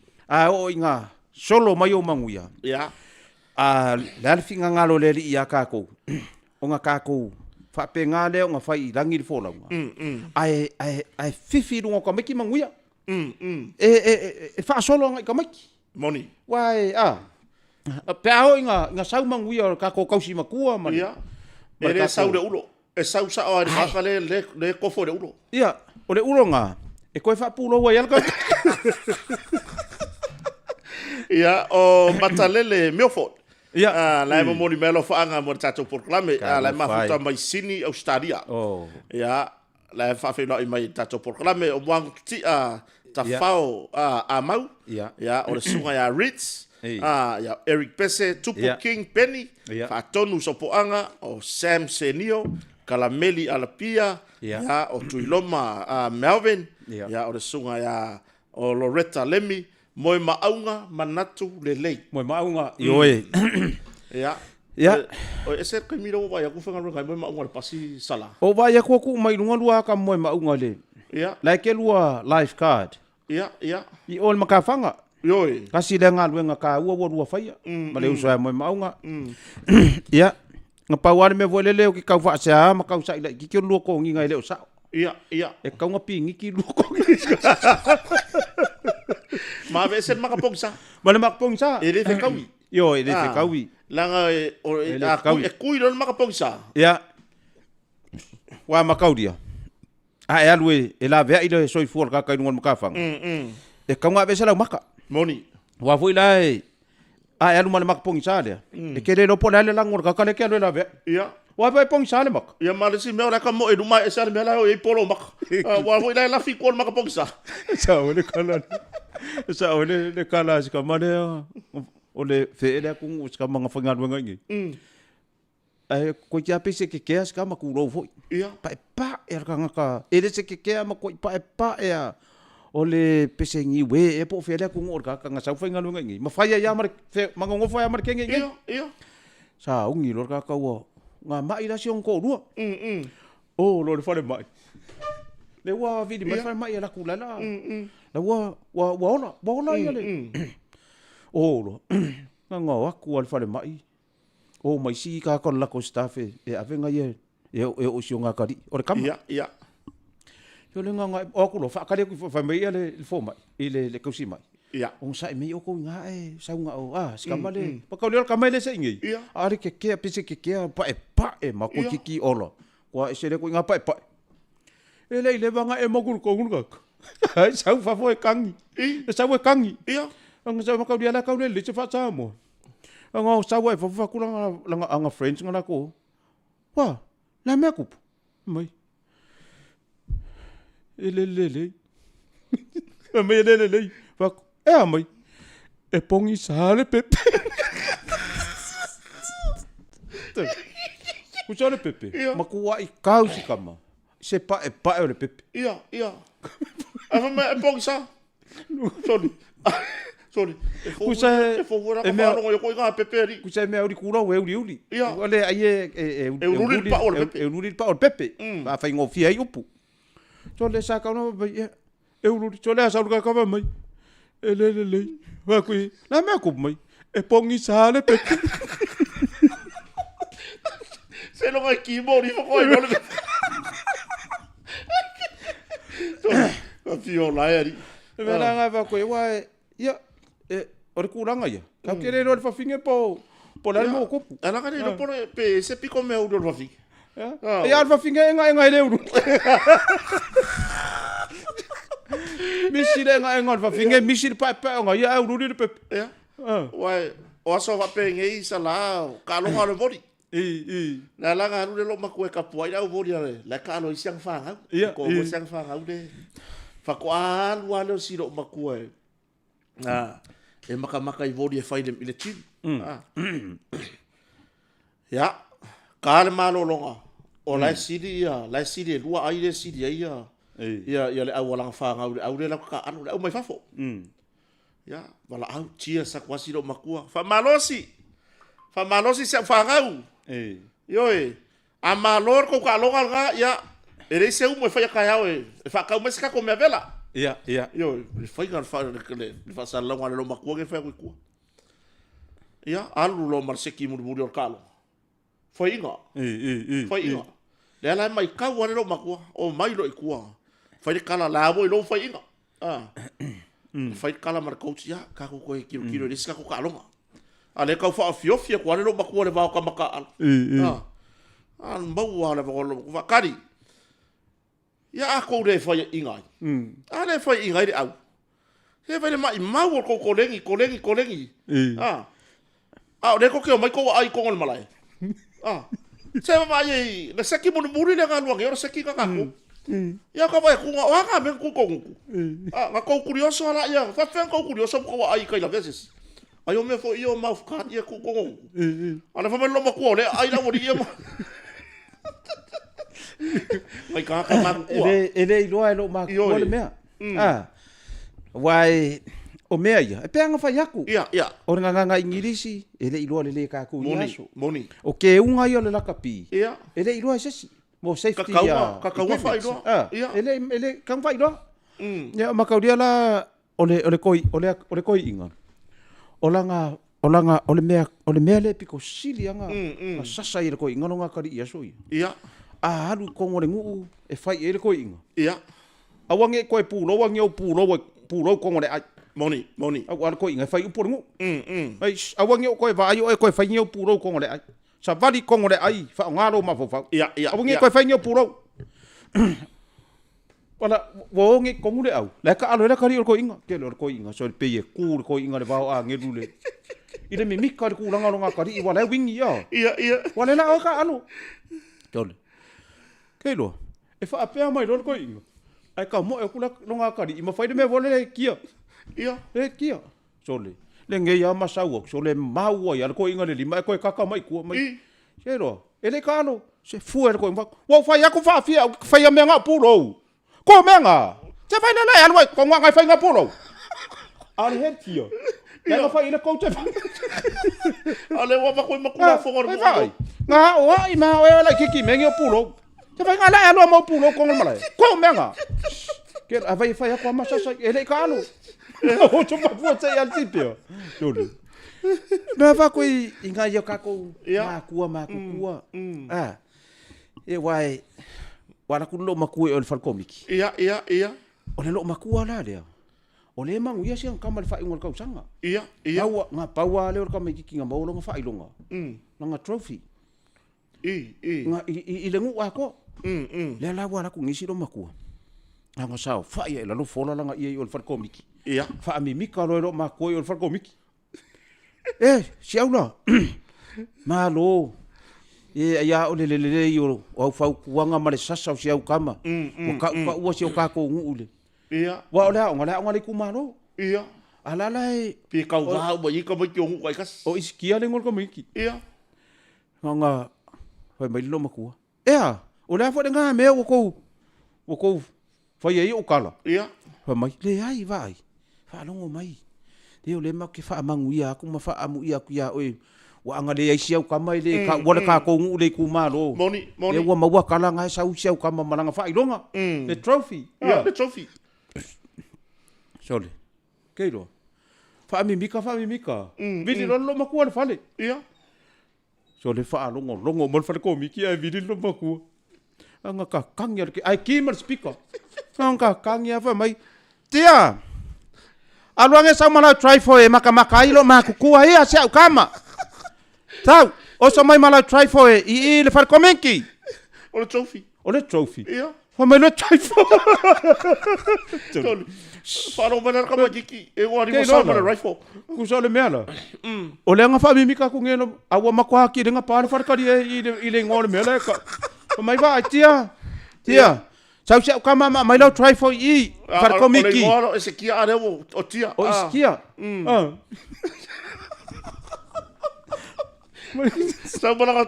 o inga solo mai o manguia
Ia.
le finga ngalo le ia kako o nga kako fa pe ngale o nga fai rangi le fola ai fifi lungo ka meki manguia fa solo nga ka meki
Moni.
wai pe ao inga sau manguia ka ko kausi makua man
Ia. Ere sau de ulo. E sau sa o ka le kofo de ulo.
ia o le ulo nga e koe fa pulo wa yalka
Ia o matalele Milford.
ia
La mo moni melo fa anga mo tato proclame la mafuta mai sini Australia. Ia la fa fe no mai tato proclame o wang ti ta fao a mau. Ia o le sunga ya Ritz. Ya Eric Pese, Tupu King Penny, fa tonu sopoanga o Sam Senio, Kalameli Alapia, ya o Tuiloma Melvin, ya o le sunga ya o Loretta Lemmy, Moe Maunga Manatu Lelei.
Moe Maunga ioe.
Ya. O ese kai miro wa ya ku fanga ronga Moe Maunga le pasi sala.
O wa ya ku mai lunga lua ka Moe Maunga le.
Ya.
Like lua life card.
Ya.
I ol makafanga.
Yoi.
Kasi le nga luenga ka ua faia. Ma le uso Moe Maunga. Ya. Nga pawale me volele o ki kau fa sa ma kau sa ila ki lua ko ngi le o sa.
Ia.
E kau nga pingi ki lua ko ngi.
Ma ve sen makapongsa.
Ma le makapongsa.
Ere te kaui.
Yo, ere te kaui.
Langa e kui lon makapongsa.
Ya. Wa makaudia. E alue e la vea ile soi fuor ka kai ngon makafang. E kau nga vesela maka.
Moni.
Wa foi lai. E alu male makapongsa le. E kele no pole le langor ka kale ke la vea.
Ia.
Wa vai pongsa le mak.
Ia malesi me ora ka mo e duma e sa me la o e polo mak. Wa foi lai la fi kol makapongsa.
Sa o le kala. Sa o le kala ska mane o le fe ele ku ska manga fanga ngi. Ko kia pese ke kea ska ma ku ro foi.
Ia.
Pa e ka ngaka. Ele se ke kea ma ko pa e o le pese ngi we e po fe ele ku ngor ka nga sa fanga ngi. Ma fa ya mar manga ngo fa ya mar ke ngi.
Ia.
Sa ungi lor ka ka wo. Nga mai la sion ko rua. O lo le fa le mai. Le wa vidi mai fa mai la ku la. La wa ona ia le. O lo. Nga wa ku al fa le mai. O mai si ka kon la ko stafe e avenga ye e o sio nga kari o le kama
ia
yo le nga o ku lo fa kare ku fa mai le fo mai le kusi mai
ia
o sa me o ko nga e sa nga o ska male pa ka le ka mai le se ngi ari ke pise ke pa e ma ko kiki olo ko e se le ko nga pa e le vanga e mo ku ko nga ai sa fa fo e kangi e sa fo e kangi
ia
nga sa ma ka le ka le se fa sa mo nga sa wa fa ku langa anga friends nga ko wa la me ku mai ele me le fa mai e pongi sale pepe ku sale pepe ma ku wa I kausi kama se pa o le pepe
ia ava me e pongi sa sorry.
Kusa
e fo ora ka fa no ko nga peperi.
Kusa me uri kura we uri.
Ia.
Ole ai
uri pa o pepe.
Uri pa o pepe. Va fa ngofia I upu. So le sa ka no uri so le sa ka ka mai. Le. Va ku. Na me ku mai. E pongi sale pepe.
Se lo ga ki mo ri fo ko no le. Ka fio la eri.
Me na nga va ku wa ia ore kuranga ia. Ka kere no fa finge po la mo ko.
Ana ka no por pe se pico me o do fa finge.
Ya fa finge nga le uru. Misile nga fa finge misile pa nga ia uru ni pe.
Ja. Wai o so va pe ngi sa la ka lo ha le body. Na la ga ru le lo ma ku ka po ida o body la ka lo siang fa ha. Ko mo siang fa ha de. Fa ko al wa lo si lo ma ku e maka I vodi e fai le tim. Ya, ka le malolonga. O lai sidi lua ai le sidi ia. Ia le au wala fa au le la ka anu au mai fafo. Ya, wala au tia sa kwasi do makua. Fa malosi se fa ngau. Yo a malor ko ka longa ga ya. E le se u mo fa ka ya e fa ka mo se ka ko me vela.
Ia.
Yo, fai ngal fa le fa sa la ngale lo makua ke fa ku. Ia, alu lo marseki muri o kalo. Fai nga. Fai nga. Le ala mai ka wale lo makua o mai lo ikua. Fai kala la bo lo fai nga. Fai kala mar coach ya ka ko kilo le ska ko kalonga. Ale ka fa fiofia ko le lo makua le va ka maka al. An bau wala lo va kari. Ya ko le fai inga. Ale fai inga de au. He vai mai mau ko kolengi. Le ko ke mai ko ai ko ngol malai. Se vai le seki muri le galu nge ora seki ka ko. Ya ka vai ku wa ka men ku ko. Nga ko curioso ala ya, fa ko curioso ko ai kai la veces. Ai o me fo io mau ka ia ku ko. Ala fa me lo ma ko le ai la wori ia. Mai ka ma ku.
Ele lo ma ko le mea. Wai o mea ia, e peanga fai aku.
Ia.
O nganga ingirisi, ele iloa le ka ku iaso.
Moni.
O ke unga ia le lakapi.
Ia.
Ele iloa sesi. Mo safety
ya. Kakau fai do.
Ia. Ele kang fai do. Ya makaudia la ole koi inga. Ole mea le piko sili anga. Sasa ile koi inga no kari iaso ia.
Ia.
Haru kongo le ngu e fai ele koi inga.
Ia.
Awange koe pulo wange o pulo kongo le ai.
Moni.
Awan ko inga fai upor ngu. Ai awange ko vai o ko fai ngeu puro ko ngole ai. Sa vali ko ngole ai fa ngalo ma fo fa.
Ia.
Awange ko fai ngeu puro. Wala wo nge ko ngule au. La ka alo la ka ri ko inga. Ke lo ko inga so pe ye ku ko inga le va a nge dule. Ile mi mikka ku langa longa ka ri wala wingi ya.
Ia.
Wala la ka alo. Tole. Ke lo. E fa apea mai lo ko inga. Ai ka mo e ku longa ka ri ma fai de me vole kia.
Ia.
Kia. Sole. Le nge ya masau so le mau ya ko inga le lima ko kaka mai ku mai. Sero. Ele kano se fu ko va. Wa fa ya ko fa fia fa ya menga pulo. Ko menga. Se fa na ya lo ko nga fa nga pulo. Al het kia. Ya fa ina ko te.
Ale wa ba ko makula fo ngor.
Nga o ai ma o la kiki menga pulo. Se fa nga la ya lo mo pulo ko ngala. Ko menga. Ke avai fa ya ko masasa ele kano. O tuma fuata ya tipio. Tole. Na va ko inga ya kako ma kua. E wai wala ku lo maku o le falkomiki.
Ia.
O le lo makua la le. O le mangu ia siang kamal fa ingol kau sanga.
Ia.
Awa nga pawa le o kamiki kinga mau lo nga fa ilonga. Nga trophy. Nga i le ngu ako. Le la wala ku ngisi lo makua. Nga sao fa ia la lo fola nga ia o le falkomiki.
Ia.
Fa mi mika lo ma ko yo fa ko miki. Siaula. Malo. Ya o le yo o fa kuanga ma le sasa o siau kama. O ka o siau ka ko ngule.
Ia.
Wa ola ngala ku malo.
Ia.
Ala
pi ka wa bo i ka mo ki o kas.
O iskia le ngol ko miki.
Ia.
Nga fa mai lo makua. Ola fa nga me o ko fa ye o kala.
Ia.
Fa mai le ai vai. Fa longo mai. Deo le ma ke fa mangu ia ku ma fa amu ia ku ia oi. Wa anga le ai siau kama le ka wala ka ko ngu le ku malo.
Moni.
E wa ma wa kala nga sau siau kama malanga fa ilonga. Le trophy.
The trophy.
Sole. Keiro. Fa mi mika. Vidi lo ma ku fa le.
Ia.
Sole fa longo mo fa ko miki ai vidi lo ma ku. Anga ka kangya ke ai kimer speaker. Anga kangya fa mai. Tia. Aluange sa mala try for e maka ilo makukua ia se kama. Tau, o so mai mala try for e le far komenki.
O le trophy. Ia.
Fa mai le try for.
Fa no mana ka makiki e wa ri sa mala rifle.
Ku so le mela. O le nga fa mi mika ku ngelo awa makwa ki nga pa le far ka i le ngol mela ka. Fa mai va tia. Sau kama mai lo try for i far komiki.
O ese kia are o tia.
O iskia.
Sau mana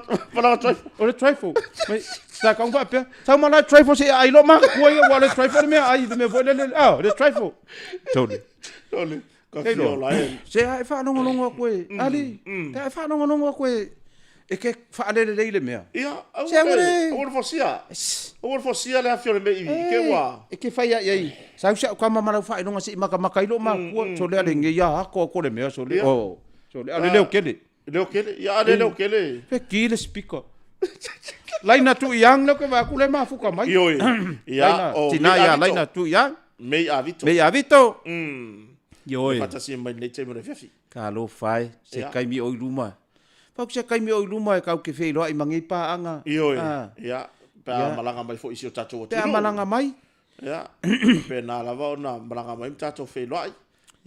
try.
O le try for. Mai sa kang va pe. Sau mana try for se ai lo ma ko ia wa le try for me ai me vo le try for. Tole.
Ka fio la e.
Se ai fa no ko ali. Ta fa no ko E ke whaalele le mea.
Ia, au
Se ngore.
o fosia. O fosia le afio le me i ke wa.
E ke whai ai. Sau sa ka mama whai nonga si maka lo ma kua so le alengi ia ko ko le mea so le. Oh. So le ale leo kele.
Leo kele, ia ale leo kele.
Pe ki le speaker. Laina tu yang lo ke va ku le ma fuka mai.
Ioi. Ia
o tina ia laina tu yang.
Mei avito.
Mei avito.
Ioi. Fatasi mai nei te mo fiafi.
Ka lo fai se kai mi o luma. Pau se kai mi o luma e kau ke fei loa i mangi pa anga.
Ioi. Ia. Pea malanga mai fo isi o tato o tino.
Pea malanga mai.
Ia. Pea nā lava o nā malanga mai tato fei loa i.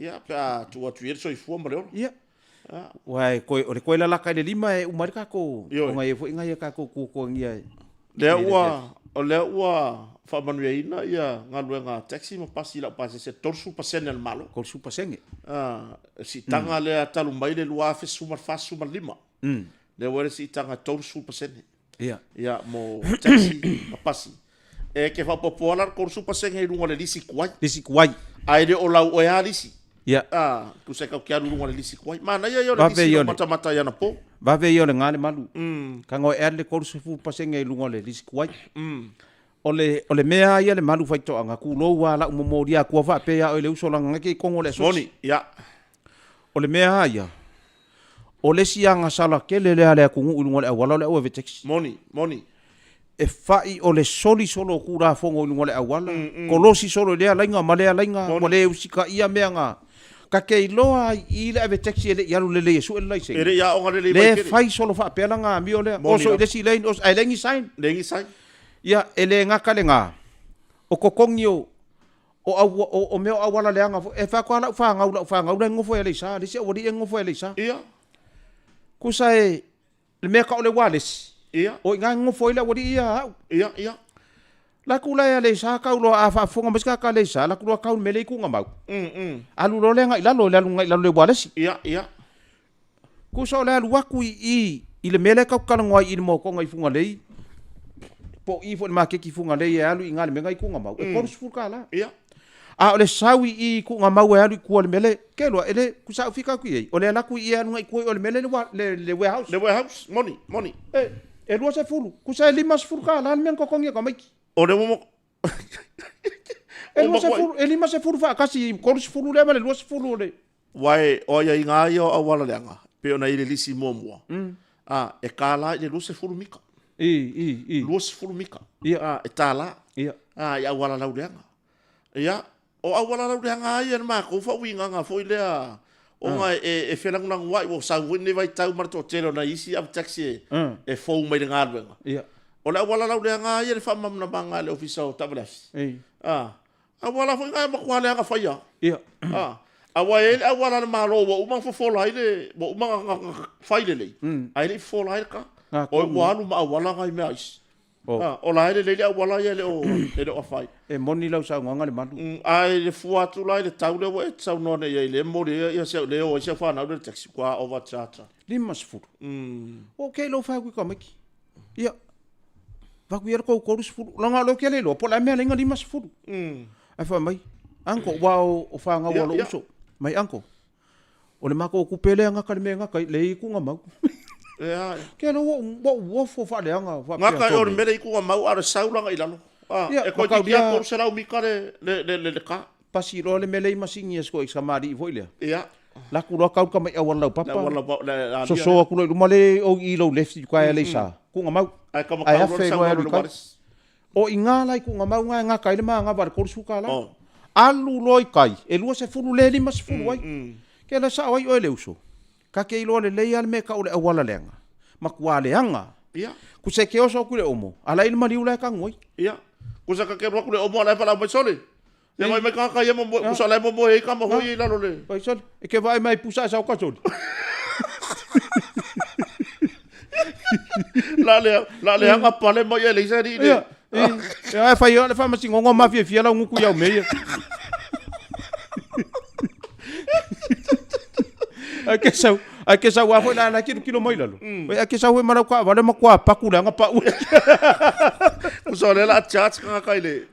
Ia. Pea tua tuir so i fua mo leo.
Ia. Wai, ore koe lalaka le lima e umari kako.
Ioi.
O ngai e fo inga ia kako kua ngia e.
Lea ua, o lea ua whamanuia ina ia ngalue ngā taxi ma pasi ila pasi se torsu pasene al malo.
Korsu pasenge.
Si tanga lea talu mai le lua fe sumar fa sumar lima. Lea were si tanga torsu pasene.
Ia.
Ia mo taxi ma pasi. E ke whapopoalar korsu pasenge i runga le lisi kuai.
Lisi kuai.
Aere o lau oea lisi.
Ia.
Tu se kau kia runga le lisi kuai. Mana ia le lisi no mata ia na po.
Vave yo le ngale malu. Kango e le korsu fu pasenge i runga le lisi kuai. Ole mea ia le malu fai toanga ku lo wa la umomoria ku fa pe ya ole uso langa ke kongo le so.
Moni, ia.
Ole mea ia. Ole sianga sala kele le ale ku ngu le wala le o vetex.
Moni.
E fai ole soli solo ku ra fongo ngu le wala. Kolosi solo le lainga male lainga mole usika ia meanga. Ka ke loa i le vetex ele yalu le yesu ele lai se.
Ere ya o ngale
le fai solo fa pe langa mi ole oso ile si lein os ai lengi sign.
Lengi sign.
Ia ele ngaka le nga o kokongi o meo awala le anga e fa kwa la fa ngau ngofo ele sa le se odi ngofo ele sa
ia
ku sai le me ka ole wales
ia
o nga ngofo ele odi
ia
la ku la le sa ka ulo a fa fonga mas ka le sa la ku ka un mele ku ngambau alu lo le nga ila lo le wales
ia
ku so le lu ku i le mele ka ka ngoi i mo ko ngai funga le po i fo ma ke ki funga le alu inga le menga i kunga mau e por sfurka la
ia
a ole sawi i kunga mau alu ku le mele ke lo ele ku sa fika ku i ole la ku i anu ngai ku ole mele le warehouse
money
e lo se fulu ku sa lima sfurka la men ko kongi ko mai
ole mo
lima se fulu fa kasi ko sfulu le mele lo sfulu le
wai o ya inga yo awala lenga pe ona ile lisi momo e kala ile lo se fulu mika luas fulmika ia e tala ia ia wala lau leanga ia o awala lau leanga ia ma ko fa winga nga foi le o nga e felang nang wai o sa wini vai tau marto telo na isi ab taxi e fo mai nga benga
ia
o la wala lau leanga ia fa mam na banga le ofisa tablas awala foi nga ma kwa leanga fa ia awala ma lo o ma fo lai le o ma fa le ai le fo lai ka o walu ma wala ngai mais o la ele le wala ele o fai
e moni lau sa nganga le malu
ai le fuatu lai le tau le e tau no ne le mori ia se le o se fa na le taxi kwa over charge
limas furu okay lo fa ku komaki ia va ku yer ko korus furu langa lo kele lo po la me lenga limas furu ai fa mai anko wa o fa nga walo uso mai anko o le mako ku pele nga ka le me nga kai le ku nga mau ke no wo fo fa le anga
nga ka o mele ku mau ara saulanga ilalo e ko ti kia ko sera mi kare le ka
pasi ro le mele masingi esko examari voile
ia
la ku ro ka ka mai awala papa so ku lo male o i lo left ku ai le sa ku nga mau
ai ka ka ro sa
o inga lai ku nga mau nga ka le ma nga bar ko su ka la alu loi kai e lu se fulu le mas fulu wai ke la sa wai o le uso ka ke ilo le leia me ka ole awala lenga makuale anga
ia
ku se ke oso ku le omo ala il mari ula ka ngoi
ia ku sa ka ke ro ku le omo ala pala mai sole le mai ka ka yemo ku sa le mo e ka mo hoi la lo le
vai sole e ke vai mai pusa sa ka sole
la le anga pale mo ye le sa di
ia ia fa yo le fa masi ngongo mafia fia la nguku ya meia Ake sa wa foi la kilo mai lalo. Ake sa foi mara kwa vale makwa pakula nga pa.
Ku so le la chat nga ka ile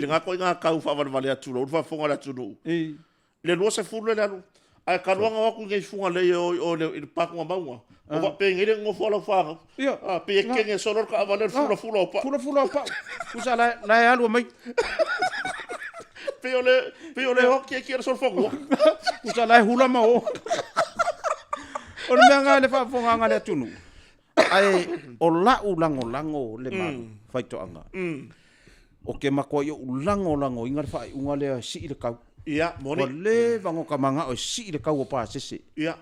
nga ko nga ka fa vale atu lo fa fonga la tunu. Le lo se fulu le lo. Ai karuanga waku ngai funga le o le paku maunga. O va pe ngire ngo fola fanga.
Ia.
Pe kenge solo ka valer fula o pa.
Fula pa. Usa la alu mai.
Pe ole ho ki sol fongo.
Usa la hula ma o. O le nga le fa fonga nga le tunu. Ai o lango le malu faitoanga. O ke makoa yo lango inga fa unga le si le kau.
Ia, moni.
O le vango ka manga o si le kau o pa sese.
Ia.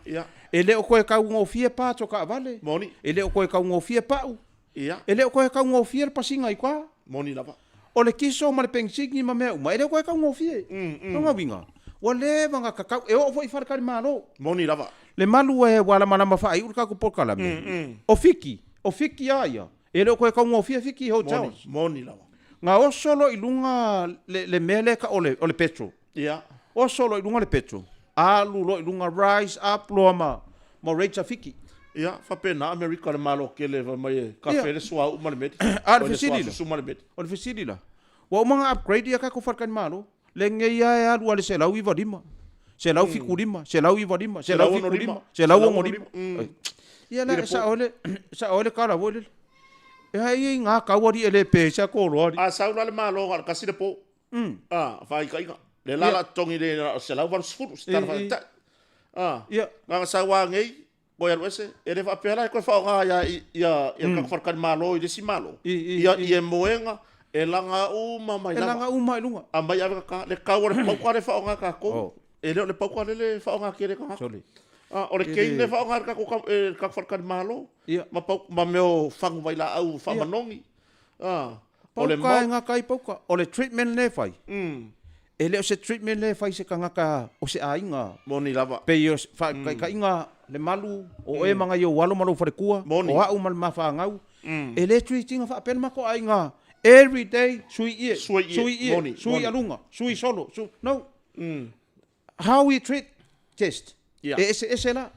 Ele o koe kau ngo fie pa to ka vale.
Moni.
Ele o koe kau ngo fie pa u.
Ia.
Ele o koe kau ngo fie pa singa i kwa.
Moni lava.
O le kiso ma le pensigni ma mea uma. Ele o koe kau ngo fie. Nonga winga. O le vanga ka kau. E o foi far kari malo.
Moni lava.
Le malu e wala mana ma fai urka ko por kala me. O fiki aia. Ele o koe kau ngo fie fiki hotels.
Moni lava.
Nga o solo i lunga le mele ka ole petrol.
Ia.
O solo i lunga le petrol. Alu lo i lunga rise up lo ma rates a fiki.
Ia, fa pena America le malo ke le va mai kafe le sua u male met.
A le fesili la.
Su male met.
O le fesili la. Wa mga upgrade ia ka ko farkan malo. Le ngeia e alu ale se lau iwa lima. Se lau fiku lima, se lau iwa lima, se lau fiku lima, se lau ongo lima. Ia la sa ole kala wole. E hai ngā kawari ele pesa ko roari.
A saula le malo ka kasile po. Fa ika. Le lala tongi le se lau van sfuru sta fa ta.
Ia.
Nga sawa ngei boya wese ele fa pela ko fa nga ya ka farkan malo i si malo. Ia moenga e langa uma mai langa.
E langa uma lunga.
Ambai ave ka le kawar pa ka le fa nga ka ko. Ele le pa ka le fa nga kere ka.
Soli.
Ore kei le fa nga ka farkan malo. Ma meo fangu vai la au fa manongi.
Ole nga kai pauka. Ole treatment le fai. Ele o se treatment le fai se kanga ka o se ainga.
Moni lava.
Pe yo fa ka inga le malu o e manga yo walo malu fa kua. O au mal ma fa ngau. Ele treating fa pen ma ko ainga. Every day sui alunga, sui solo. No. How we treat test. Ese la.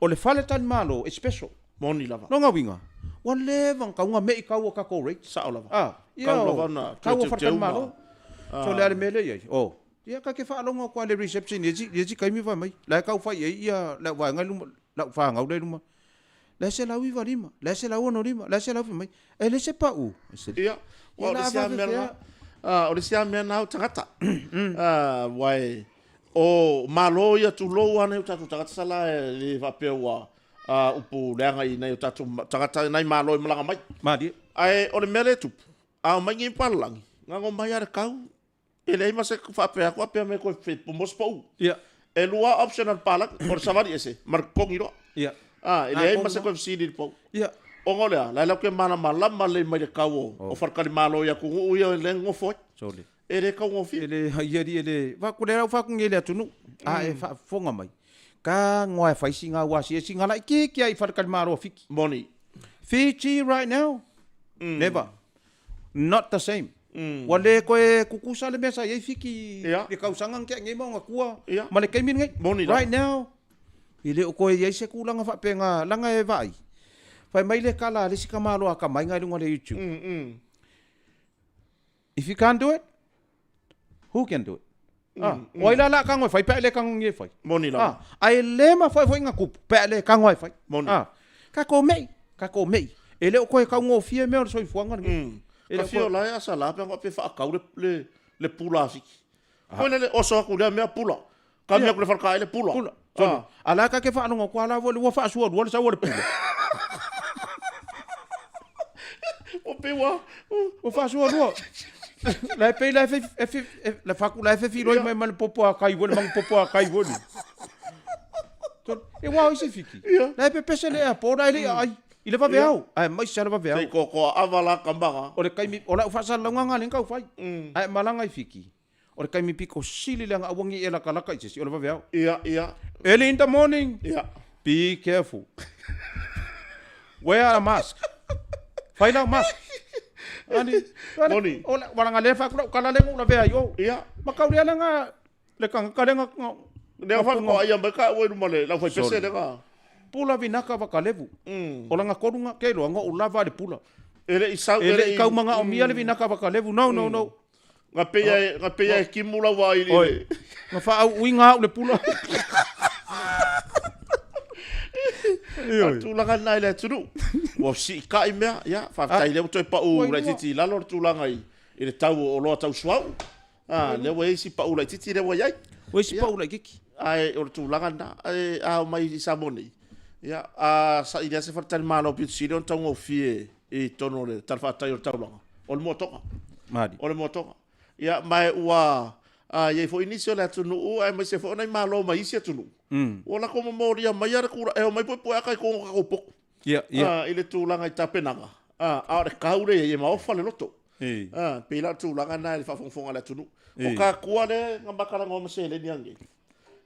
O le fale tan malo, it's special.
Moni lava.
No nga winga. Wa le van ka nga me ka o ka ko rate.
Sa lava.
Ka lava na. Ka o farkan malo. So le ale mele ye. Oh. Ia ka ke fa longa kwa le reception ye kai mi va mai. La ka fa ye ia la wa nga lu la fa nga le lu. La se la wiva lima, la se la ono lima, la se la fi mai. E le se pa u.
Ia. O le sia mena. O le sia mena o tangata. Wai o malo ia tu lo ana u tatu tangata sala le va pewa. Upu leanga i nei o tatu tangata nei malo i malanga mai.
Madi.
Ai o le mele tu. A mai ngi palangi. Nga ngomba ia kau. Ele ima se fa pe ko pe me ko fe po mos po.
Ia.
E lua optional palang por savari ese. Mar kongi ro.
Ia.
Ele ima se ko sidi po.
Ia.
Ongo lea, lai lau ke mana malama le mai le kau o wharkari malo ia kungu uia le ngofoi.
Sole.
E le kau ngofi.
Ele haiari ele, waku le rau whakungi ele atunu. E whafonga mai. Ka ngoe whaisi ngā wasi e si ngā lai kia i wharkari malo fiki.
Moni.
Fiji right now? Never. Not the same. Wa le koe kukusa le mesa iei fiki. Le kausangang kia ngai maunga kua. Ma le keimin ngai.
Moni.
Right now. Ile o koe iei se kulanga whapenga langa e vai. Fai mai le kala le sika malo aka mai ngai lunga le YouTube. If you can't do it, who can do it? Oi la ka ngoi fai pe le ka ngoi fai.
Moni la.
Ai le ma fai nga ku pe le ka ngoi fai.
Moni.
Ka ko mei. Ele o koe ka ngo fie me o soi fuanga.
Ka fio la ya sala pe pe fa ka le pula fiki. Ko le oso ku le me pula. Ka me ku le fa le pula. Ala ka ke fa no ko ala vo le fa su o sa o le pula. O pewa,
o fa so no. La pe la la facu la fi lo mai mal popo a kai vol mang popo a kai vol. E wa isi fiki. La pe pese le a po dai ai. Ile va veau. Ai mai sa va veau.
Sei ko avala kambanga.
O le kai mi o la fa sa longa nga lenga fai. Ai malanga fiki. O le kai mi piko sili langa awangi ela kalaka isi o le va veau.
Ia.
Early in the morning.
Ia.
Be careful. Wear a mask. Fai la mask.
Moni.
Ola wala ngale fa ku kala lengo la vea yo.
Ia.
Makau dia nga le kanga kalenga.
Le fa ko ai amba ka o male la foi pese le nga.
Pula vinaka va kalevu. Ola nga korunga kelo nga ulava le pula.
Ele isau
ele kau manga o mia le vinaka va kalevu. No.
Nga peia ki mula wa ili.
Oi. Nga fa au uinga le pula.
Tūlanga nai le tunu. Wa si ka i mea, ia, whaftai leo toi pa u lai titi lalo tūlanga i le tau o loa tau suau. Leo e si pa u lai titi leo iai.
Oi si pa u lai kiki.
Ai, o le tūlanga na, au mai i sa moni. Ia, sa i lea se whatari mālo pitu sire on taunga o fie i tono le tarwhatai o taulanga. O le motonga.
Mari.
O le motonga. Ia, mai ua, iei fo inisi o le atunu u, ai mai se fo nai mālo mai isi atunu. O la koma moria mai ara kura, e o mai poe akai konga kakopoko.
Ia, ia.
I le tūlanga i tapenanga. A re kaure e maofa le loto. Pela tūlanga na le whawhongwhonga le atunu. O ka kua le ngambakara ngoma se le ni ange.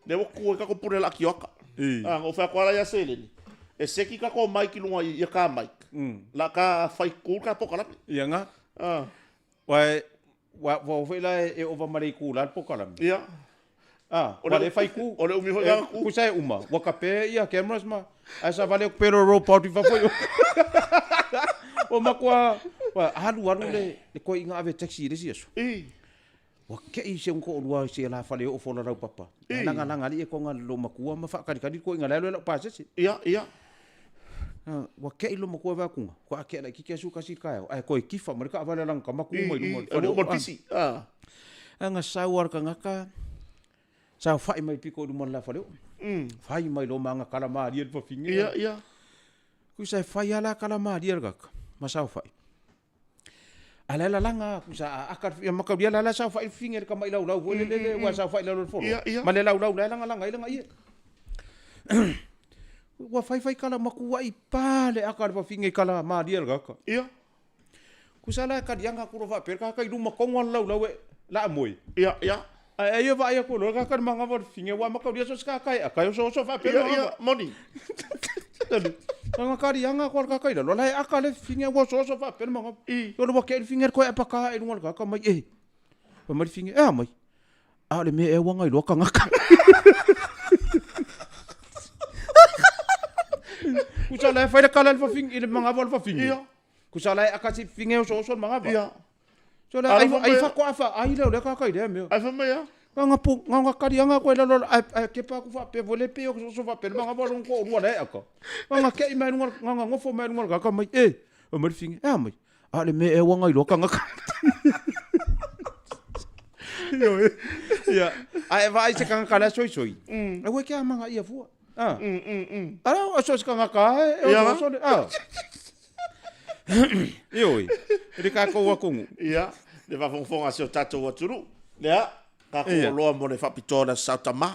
Le o kua i kakopune la ki oka. O whea kuala ia se le ni. E seki kako maiki lunga i ka maiki. La ka whai kūr ka pokalapi.
Ia nga. Wai, wa whaila e ova marei kūla pokalapi.
Ia.
Wa le whai kū.
O le umi hoi ku.
Ku sai uma. Wa ka pe ia cameras ma. Ai sa vale o pero ro party fa foi. O makua, wa halu le ko inga ave taxi le siaso. Wa ke i se unko lua se la fale o fola rau papa. Langa li e ko nga lo makua ma fa kadi ko inga le pa se.
Ia, ia.
Wa ke i lo makua va kunga. Ko ke la ki ke su kasi ka. Ai ko kifa ma ka vale lang ka maku mai
lo mo pisi.
Anga sawar ka ngaka. Sa fai mai piko du mon la fale. Fai mai lo manga kalamari el fafinge.
Ia, ia.
Ku sai fai ala kalamari el gaka. Ma sa fai. Ala la langa ku sa akar ya maka dia la sa fai finger ka mai lau le wa sa fai lau fo. Ma le lau la langa ia. Wa fai kala maku wa ipa le akar fa finger kala ma dia el gaka.
Ia.
Ku sa la ka dia nga ku ro fa per ka du ma kongo lau la moi.
Ia, ia.
Ai va ia ko lo ka kan manga vor finge wa maka dia so ska kai akai so fa per.
Ia, moni.
Nga kari anga ko ka kai lo lai akale finge wa so fa per manga. Yo lo ke finger ko apa ka e ngol ka mai e. Wa mai finge mai. Le me e wanga lo ka ngaka. Kusala fa le kala fa finge ile manga vol fa finge. Kusala akasi finge so manga ba. Ia. So la ai fa ko fa ai le ka kai de me.
Ai fa me ya.
Nga kari anga ko lo ke pa ku fa pe vole pe so fa pe manga bo ko ru le aka. Nga ke mai nga ngofo mai ngol ka mai o mai finge mai. Le me e wanga lo ka ngaka. Yo. Ya. Ai vai se kan kala soi. Ai we ke manga ia fu. O so ka ngaka e so le. Yo. Ri ka ko wa kungu.
Ia. Le va fonfonga se tato wa turu. Lea. Ka ko loa mo le whapitona sautama.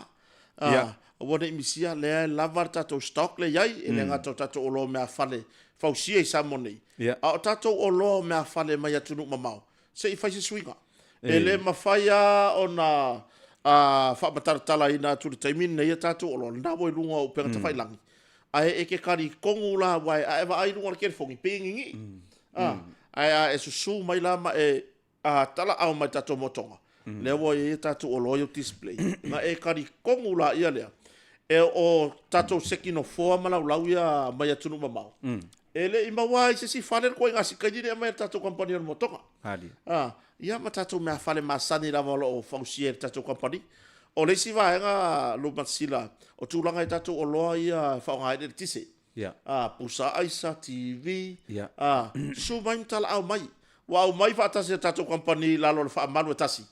O wane imisia lea lavar tato stock le iai. E le ngato tato o loa mea fale. Fausia i sa monei. O tato o loa mea fale mai atunu mamau. Se i fai se swinga. E le mawhaia o na whapataratala i nga turi taimin na ia tato o loa. Nā moi runga o penga tawhai langi. Ai e ke kari kongu la wai. A ewa ai runga kere fongi pengingi. Ai e susu mai lama e tala au mai tato motonga. Le wo e tato o loyal display. Na e kari kongu la ia lea. E o tato seki no foa malau lau ia mai atunu mamau. E le ima wai se si whale koe ngasi kaini rea mai tato kompani on motonga. Ia ma tato mea whale masani la wala o fausier tato kompani. O le si vaenga lumatsila. O tūlanga i tato o loa ia whaonga e tise. Pusa aisa, TV. Su mai mtala au mai. Wa au mai whaatasi tato kompani lalo le whaamalu e tasi.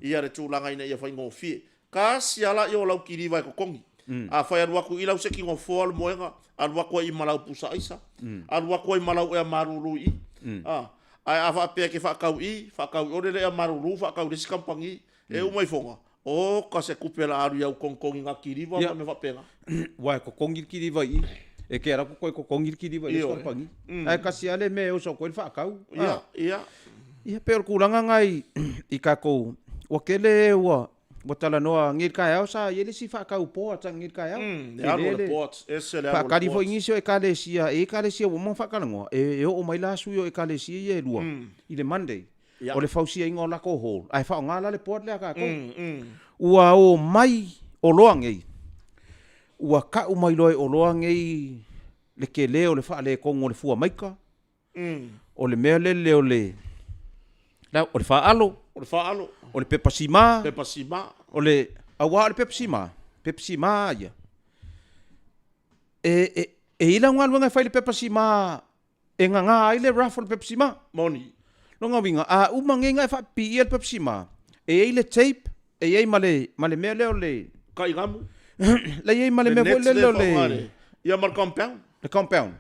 Ia re tūlanga ina ia whaingo fie. Ka siala i o lau kiri vai ko kongi. Whai aruaku i lau seki ngō fōal moenga. Aruaku i malau pusa aisa. Aruaku i malau ea maruru i. Ai a whaapea ke whaakau i. Whaakau i ore rea maruru. Whaakau resi kampangi. E umai fonga. O ka se kupela aru iau kongkongi ngā kiri vai me whapenga.
Wai ko kongi kiri vai i. E ke ara ko kongi kiri vai resi kampangi. Ai kasi ale me o so koe whaakau.
Ia.
Ia pero kulanga ngai i ka kou. Wa kele wa tala noa ngir ka au sa yele si fa ka upo ata ngir ka au.
Le report esele
fa ka di fo inisio e ka le sia o mo fa ka ngo e o mai la su yo e ka le sia e lua. I le Monday. O le fausia ingo la ko hol. Ai fa ngala le port le ka ko. Ua o mai o loangei. Ua ka o mai loi o loangei le ke le o le fa le ko ngo le fua maika. O le mea le o le la o le fa alo
O le whaalo.
O le pepasima.
Pepasima.
O le awa le pepasima. Pepasima ia. E ila ngā luenga whai le pepasima e ngā ai le raffle le pepasima.
Moni.
Longa winga. A umangenga e whapi ia le pepasima. E ei le tape. E ei male mea leo le.
Ka ingamu.
Le ei male mea leo le.
Ia mal compound.
Le compound.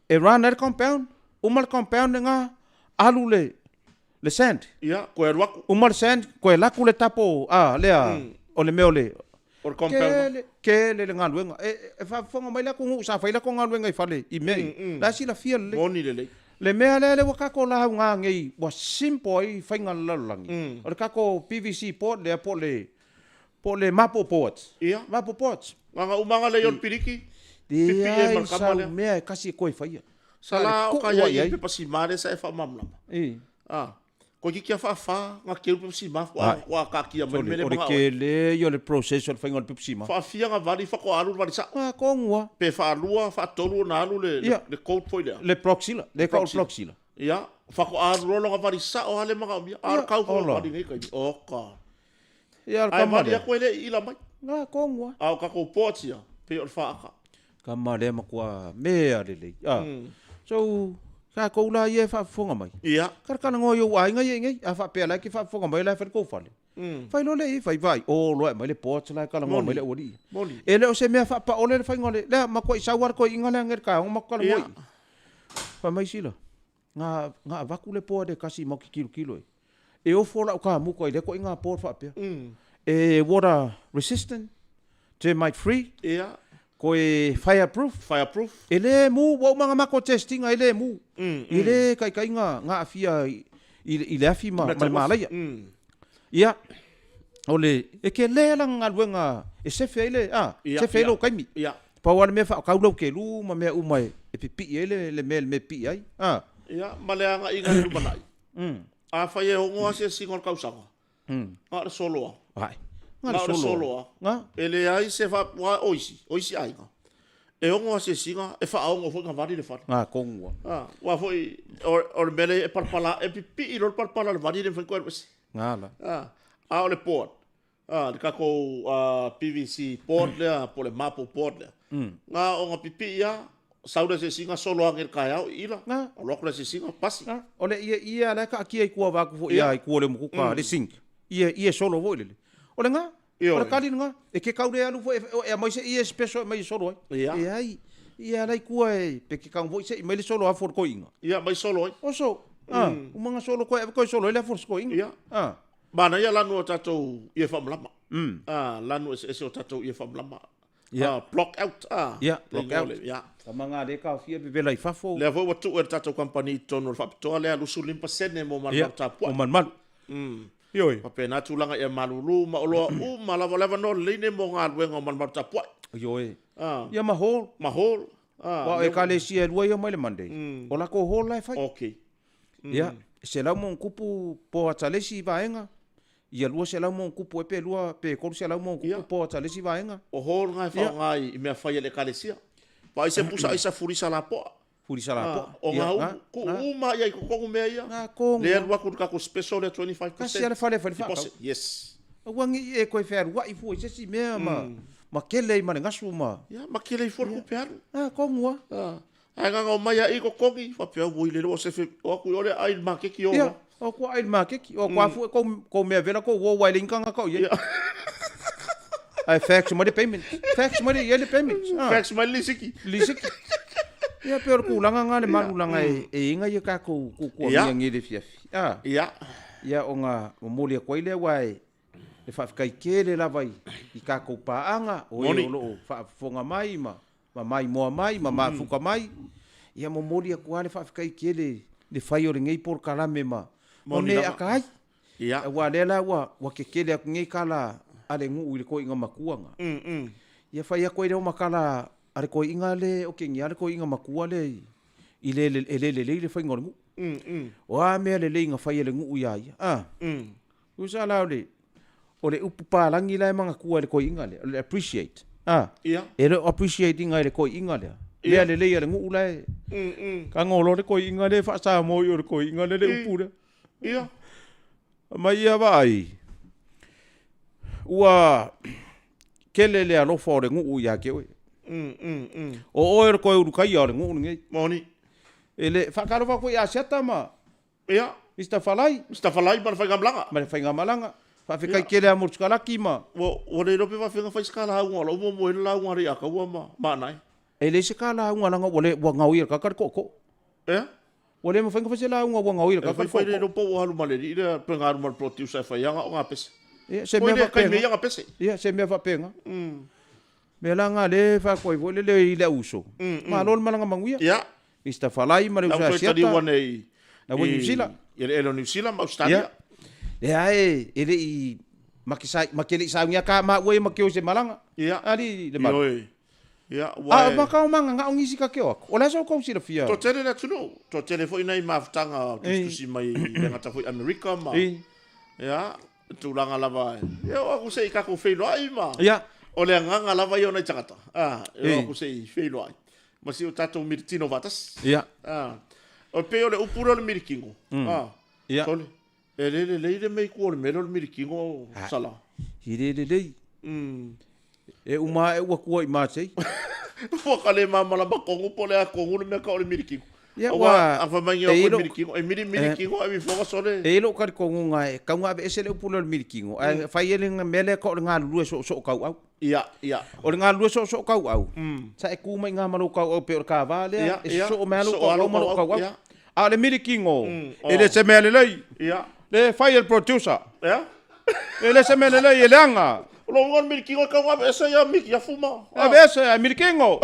E rana le compound. Uma le compound ngā alu le sand.
Ia, koe ruaku.
Uma le sand, koe laku le tapo, lea, o le meo le.
O le compound.
Ke le ngā luenga. E whafonga mai lako ngu, sa whai lako ngā luenga i whale, i mei. La si la fia le.
Moni le.
Le mea le wakako la hau ngā ngei, wa simpo i whainga lalangi. O le kako PVC port, lea po le mapo port.
Ia.
Mapo port.
Nganga umanga le yon piriki.
Dia i sa mea kasi koe whaia.
Sala o ka ia i pepasima le sa e whamamlama. Ko ki kia wha ngā keu pepasima wa ka kia mele
mga o. Ke le yo le process o le whainga le pepasima.
Whaafia ngā wari whako alu wari sa.
Kongua.
Pe whaalua, whaatolu na alu le cold foi lea.
Le proxila, le cold proxila.
Ia, whako alu rolo ngā wari sa o hale mga umia. Ar kau ko wari ngai kai. Oka.
Ia
ai wari a koe le ila mai.
Kongua.
Au kako pōtia, pe o le whaaka.
Ka mare makua mea lele. So, ka koula ia whaafonga mai.
Ia.
Karakana ngoi o ai ngai, a whaapea lai ki whaafonga mai lai whaako whale. Whai lo le i, whai vai. O loe mai le pōta lai kala ngoi mai le ori.
Moni.
E leo se mea whaapa ole le whai ngole. Lea, makua i sauar koe inga lea ngere ka, ngoma kala ngoi. Whai mai sila. Ngā waku le pōa de kasi mau ki kilo e. E o fora o ka muko i le ko inga pōta whaapea. E water resistant, termite free.
Ia.
Ko e fireproof.
Fireproof.
E le mu, wau mga mako testing ai le mu. I le kai ngā afia i le afi malaia. Ia. O le, e ke le lang ngā luenga, e sefe ai le, sefe ai lo kaimi.
Ia.
Pauana mea wha kaulau ke lu, ma mea umai, e pipi ai le mea me pi ai.
Ia, maleanga inga lumanai. A whai e hongoa se singol kausanga. Ngā re soloa.
Ai.
Ngā re soloa. E le ai se wha oisi ai ngā. E hongoa se singa, e wha aongo fo ngā wari le whare.
Ngā kongua.
Wa foi, o le mele e parpala, e pipi i lor parpala le wari le whaikoe rwesi.
Ngā la.
A o le port. Le kako PVC port lea, po le mapo port lea. Ngā o ngā pipi ia, sauda se singa solo angel kai au ila. O loko se singa pasi.
O le ia la ka kia i kua waku fo ia i kua le mukuka, le sink. Ia solo vo ile. O le ngā, o le kari ngā, e ke kaure alu fo e mai se ia special mai solo ai. E ai, ia lai kua e pe ke kang vo se mai le solo a for ko inga.
Ia mai solo ai.
O so, umanga solo ko solo ile for ko inga.
Ia. Bana ia lanu o tatou ia whamlama. Lanu e o tatou ia whamlama. Block out.
Block out. Ka manga le ka fia be vela i fafo.
Le vo watu e tatou company tono whapitoa le alusu limpa sene mo malu tapua.
O manmalu. Ioi.
Pape na tulanga e malulu ma oloa malava no leine mo ngā luenga o manmalu tapua.
Ioi. Ia mahol.
Mahol.
Wa e ka le sia lua ia mai le Monday. O la ko hol lai fai.
Okay.
Ia. Se lau mo kupu po atalesi vaenga. Ia lua se lau mo kupu e pe lua pe kolu se lau mo kupu po atalesi vaenga.
O hol ngai whao ngai i mea whai le kalesia. Pa i se pusa i sa furisa la poa.
Furisa la poa.
O ngā ku uma ia i kukongu mea ia.
Ngā kongu.
Le alua ku kako special le 25%.
Kasi ale whale whakau.
Yes.
Wangi e koe whea rua i fua i sesi mea ma kele i mane ngasu ma.
Ia, ma kele i fua kupe aru.
Kongua.
Ai nganga o mai a i kokongi, whapea ui le roa se fe, o aku i ole ai ma keki o.
Ia, o kua ai ma keki. O kua fu ko mea vela ko wo wai linkanga kau ia. Ai fax mo de payment. Fax mo de ele payment.
Fax mo lisiki.
Lisiki. Ia pero ku langa ngale malulanga e inga ia ka ko ngi le fiafi.
Ia.
Ia o nga moli ko ile wai. E fa kai kele la vai. I ka ko paanga o e lo fa fonga mai mai moa mai ma fuka mai. Ia mo moli ko ale fa kai kele le fai o ngai por kalame ma. Mone akai.
Ia.
Wa lela wa ke kele ku ngai kala ale ngu ile ko inga makuanga. Ia fai ko ile o makala are ko inga le o ke ngia ko inga makua le le fai ngor ngu. O a me le inga fai le ngu ia ia. Usa la o le upu palangi la manga kua le ko inga le appreciate.
Ia.
E le appreciate inga le ko inga le. Ia le le ngu la. Ka ngolo le ko inga le fa sa mo yo le ko inga le upu le.
Ia.
Mai ia vai. Ua kele le alofa o le ngu ia ke oi. O e ko uru kai o le ngu ngai.
Moni.
Ele fakalo fa ko ia seta ma.
Ia.
Mr. Falai
mana fai gamlanga.
Ma fai ngamalanga. Fa fikai kele a murskala ki ma.
O le rope fa fai skala un lo mo la un ri aka ma nai.
Ele se kala un langa ole wa ngau ka kar ko. Ole mo fai fa la un wa ngau ka kar ko.
Fai le ropo o halu maleri le pengar mal produce fa yanga o ngapes.
Se me va
kai me yanga pese.
Ia se me va penga. Me langa le fa ko i le ile uso. Ma lol malanga manguia.
Ia.
Mr. Falai ma le usa sia. Na wo New Zealand.
Ele New Zealand ma Australia.
Ele i makele sa ngia ka ma we makio se malanga.
Ia.
Ali le ma.
Ia.
Ma ka manga nga ngisi ka ke o. Ola so ko si le fia.
To tele na tuno. To tele fo ina i maftanga tusi mai ngata fo America ma. Ia. Tulanga lava. Ia o se ka ko feilo ai ma.
Ia.
Ole nganga lava yo na chakata. Ia ko se feilo ai. Ma si o tato mirtino vatas.
Ia.
O pe ole upuro le mirikingo.
Ia.
Tole. Le me ko le mero le mirikingo sala.
Ile. E uma e wa i ma sei.
Fo kale mama la bakongo pole a kongo le me ka le mirikingo.
Ia wa
afa mangi o mirikingo e mirikingo e fo sole.
E lo ka kongo nga e ka nga be ese le upuro le mirikingo. Ai fai ele mele ko nga lu so ka au.
Ia.
O ngā lua so kau au. Sa e ku mai ngā manu kau au pe o ka vale. E so o melo kau manu kau au. A le mirikingo. Ele se mele lei.
Ia.
Le fire producer.
Ia.
Ele se mele lei ele anga.
Lo ngon mirikingo ka wa esa ya miki ya fuma.
A vese a mirikingo.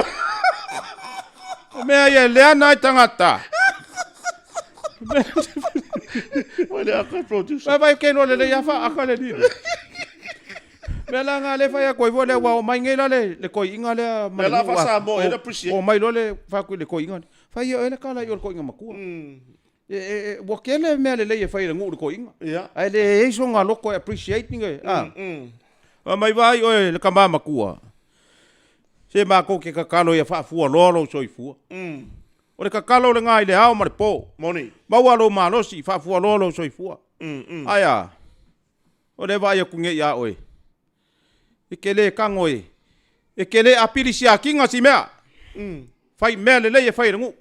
Me ia le ana tangata.
Wale a producer.
Vai ke no le ya fa akale ni. Mela nga le fa ya ko vole wa mai ngela le ko inga le
ma la fa sa mo e appreciate
o mai lo le fa ko le ko inga fa yo ele kala yo ko inga makua wo kele me le fa ile ngu ko inga ai le e so nga lo ko appreciate nge mai vai o le kama makua se ma ko ke ka kalo ya fa fu lo so i fu o le ka kalo le nga ile ha o ma po
moni
ma wa lo ma lo si fa fu lo so i fu aya o le vai ku nge ya oi Ekele kangoe. Ekele apirisia kinga si mea. Fai mea le lei e fai rengu.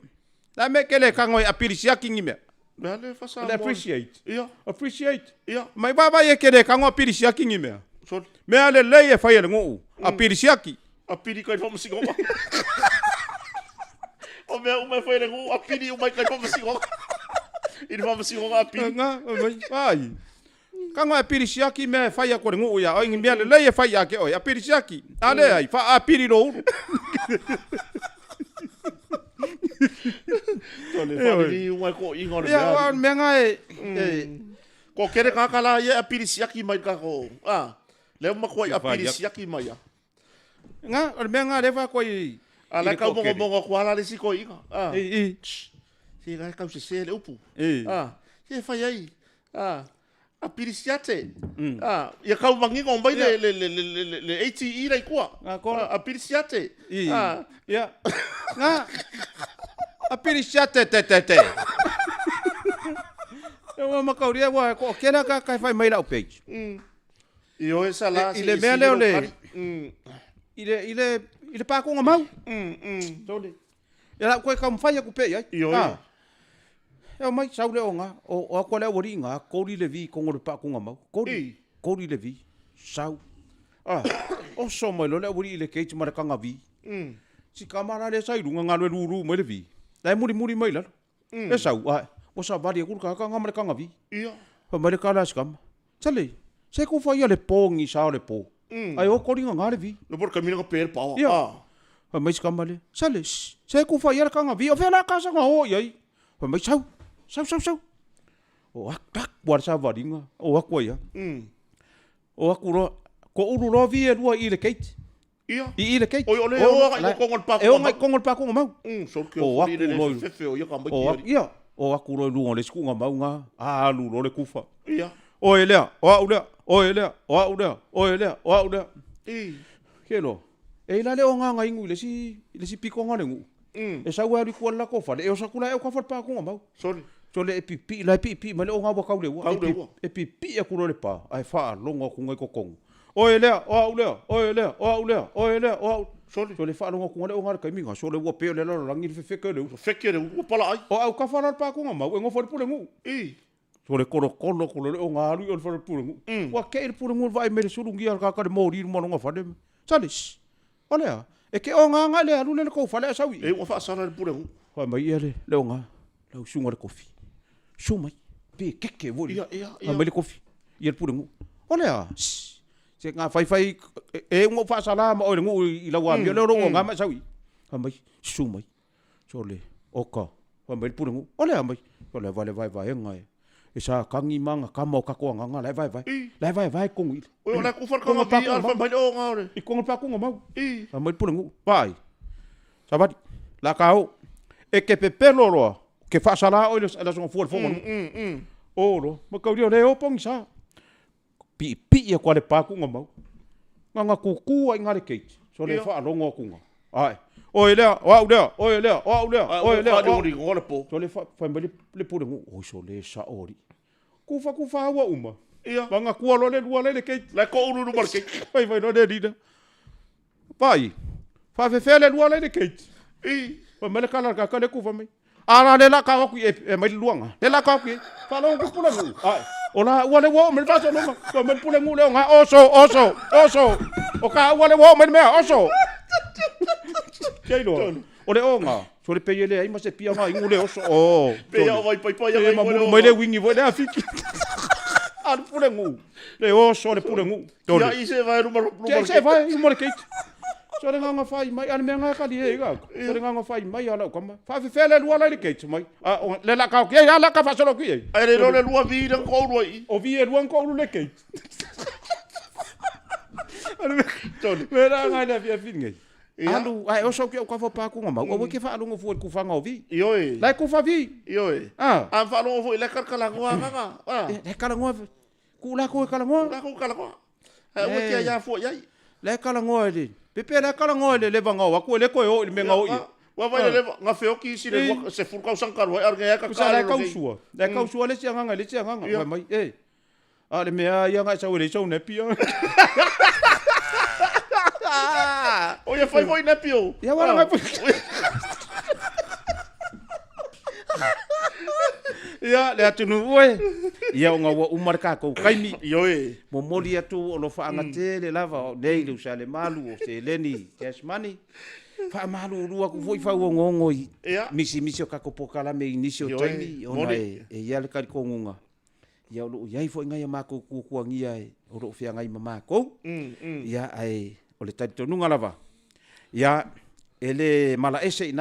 La me kele kangoe apirisia kingi mea.
Le fasa.
Le appreciate.
Ia.
Appreciate.
Ia.
Mai baba e kele kangoe apirisia kingi mea. Mea le lei e fai rengu. Apirisia ki.
Apiri kai fo masigonga. O mea umai fai rengu apiri umai kai fo masigonga. Ini fo masigonga apiri.
Nga, ai. Kanga apirisia ki me fai a kore ngu ya. O ingi mea le lei e fai a ke oi. Apirisia ki. Ale ai. Fa apiri lo uru.
Tole family umai ko inga le.
Ia mea ngai.
Ko kere kakala ye apirisia ki mai ka ko. Le umai ko apirisia ki mai ya.
Nga, mea ngai le fa koi.
Ala ka mongo ko ala le si ko inga. Si ga ka se le upu. Se fai ai. Apirisiate. Ia kau mangi ngombai le ATE lai kua. Apirisiate.
Ia. Nga. Apirisiate te. Eu makauria wa ko kera ka kai fai mai la page.
Io esa la.
Ile mea leo le. Ile pa ko ngamau. Tole. Ia ko ka mfai ku pe ai.
Io.
E mai sau le onga o ko le ori nga ko ri le vi ko ngor pa ko ngama ko ri le vi sau o so mai lo le ori le ke mara kanga vi si kamara le sai runga nga le ruru mai le vi dai muri mai la e sau o sa bari ku ka mara kanga vi
ia
pa mai ka la skam chale se ko fa ia le pongi sa le po ai o ko ri nga le vi
no por camino ko per pa
pa mai skam le chale se ko fa ia kanga vi o fe la ka sa nga o ai pa mai sau o ak buat sa vadinga o ak ya o ak ko uru lo vi e lua i le kate
ia
i le kate
o le o ko ngol pa
e o ngai kongol pa ko mau
so ke o le fefe o ia ka mai
ia o ak ro lu le sku nga mau nga lu lo le kufa
ia
o elea kelo e la le o nga ngai ngu le si piko nga le ngu e sa wa ri ko la ko fa e o sa kula e ko fa pa ko mau
sorry
So le pipi la pipi ma le o nga wa ka le wa e pipi e ku le pa ai fa longa ku ngai ko kong o le so le fa longa ku le o nga ka minga so le wa pe le lo langi fe ke le
o pala ai
o au ka fa pa ku nga ma ngo fo pu le ngu so le kolo ku le o nga lu o fo pu le ngu wa ke le pu le ngu vai me le surungi al ka ka mo ri mo nga fa de salis o le e ke o nga le alu le ko fa le sa wi
e o fa sa le pu le ngu
fa mai ele le o nga le sunga le kofi Shumai, pe keke voli. Amele kofi. Ia pure ngu. Olea. Se nga fai e ngo fa sala ma o ngu I la wa mi le ro nga ma sawi. Amai shumai. Sole oka. Amele pure ngu. Olea mai. Ole vai ngai. E sa kangi manga kamo ka ko nga lai vai. Lai vai ko ngi.
O la ku fa ka ma pi alfa mai o nga ore.
I ko pa ko nga mau. Amele pure ngu. Vai. Sabati. La kao. E ke pepelo roa. Ke fa sala o la so fo oro ma ka rio le o pong sa pi e kwa le pa ku ngomau nga ku ai nga le ke so le fa longo ku nga ai o le so le fa mbele le pu o so le sa ori ku fa wa uma nga ku lo le ke
la ko uru mar ke
vai no de dida pai fa fe le le ke fa mele kala ka le ku fa mai Ara le la ka ku e mai luanga. Le la ka ku fa lo ku pula ngu. Ai. Ola wa le wo me fa so no ko me pula ngu le nga oso. O ka wa le wo me oso. Keilo. O le onga. So le peye le ai ma se pia nga ngu le oso. Oh.
Pe ya vai pai ya
ma mo le wingi vo le afiki. Al pula ngu. Le oso le pula ngu.
Ya I se vai rumar.
Se vai I mo le ke. So le nga fai mai ana me nga ka di e ga. So le nga fai mai ala ko ma. Fa fe le lua le ke mai. Le la ka ke ya la ka fa so lo ki.
Ai le le lua vi dan ko ro I.
O vi e lua ko le ke. Ana me tole. Me la nga le via fin. Alu ai o so ke ko fa pa ku ma. O ke fa alu ngo fu ku fa ngo vi.
Yo e.
La ku fa vi.
Yo e. An fa lo fu le ka kala ngoa nga.
Le kala ngoa. Ku la ko kala ngoa.
La ko kala ngoa. O ke ya fu ya.
Le kala ngoa le. Pepe la kala ngoa le vanga wa ko le ko o me nga o I.
Wa vai le nga fe o ki si le se fur ka sankar wa ar nga ka
ka la ka usua. La ka usua le sia nga mai e. Ale me ya nga sa le so ne pia.
O ya fai na pio.
Ya wa nga. Ya le atunu oe. Ya nga wa umar ka ko kaimi.
Yo e.
Mo moli atu o lo fa anga tele lava nei lu sa le malu o se leni jasmani. Fa malu rua ku foi fa ngongo I. Misi o ka ko pokala me inisio taimi ona e ya le ka ko ngunga. Ya lo ya foi nga ya mako ku ngia e o ro fia ngai mama ko. Ya ai o le tato nunga lava. Ya ele mala ese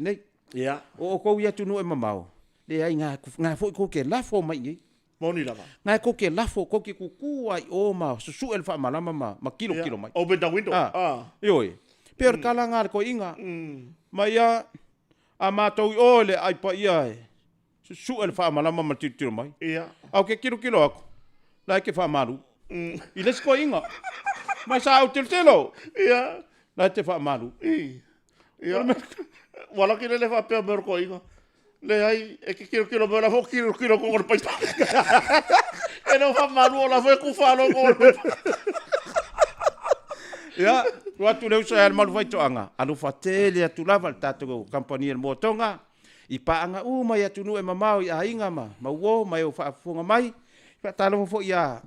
nei.
Ya.
O ko ya tunu e mamao. Le ai nga foi ko ke lafo mai ngi.
Moni lava.
Nga ko ke lafo ko ke ku ai o ma su el fa malama ma kilo mai.
Open the window.
Yo e. Per kala nga ko inga. Ma ya a matou ole ai pa ia e. Su el fa malama ma titiro mai.
Ia.
Au ke kilo ako. Lai ke fa malu. I les ko inga. Ma sa au telo.
Ia.
Lai te fa malu.
Ia. Wala ki le fa pe mer ko inga. Le ai e ke kilo me la fo kilo ko ngor pa. E no fa malu la fo ku fa lo ko.
Ya, watu le usa al malu vai toanga. Alu fatele atu lava tato company el motonga. I pa anga uma ya tunu e mamau ya inga ma wo mai o fa funga mai pa talo fo ya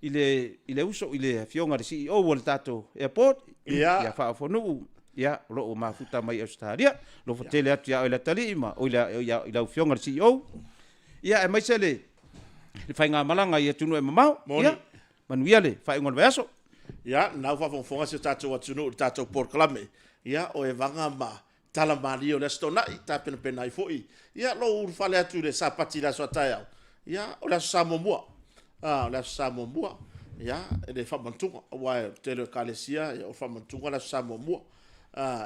ile uso ile fionga de CEO o tato airport ya fa fo nu ya lo ma futa mai Australia lo fatele atu ya ile talima o ile fionga de CEO ya e mai sele fa nga malanga ya tunu e mamau ya manuia le fa ngol vaso
ya na fa fonga se tato wa tunu tato por clame ya o Evaga ma tala mali o le stona I ta pena I foi ia lo ur fale atu le sapati la sotaya ia o la samomua la samomua ia le famantunga wa tele kalesia o famantunga la samomua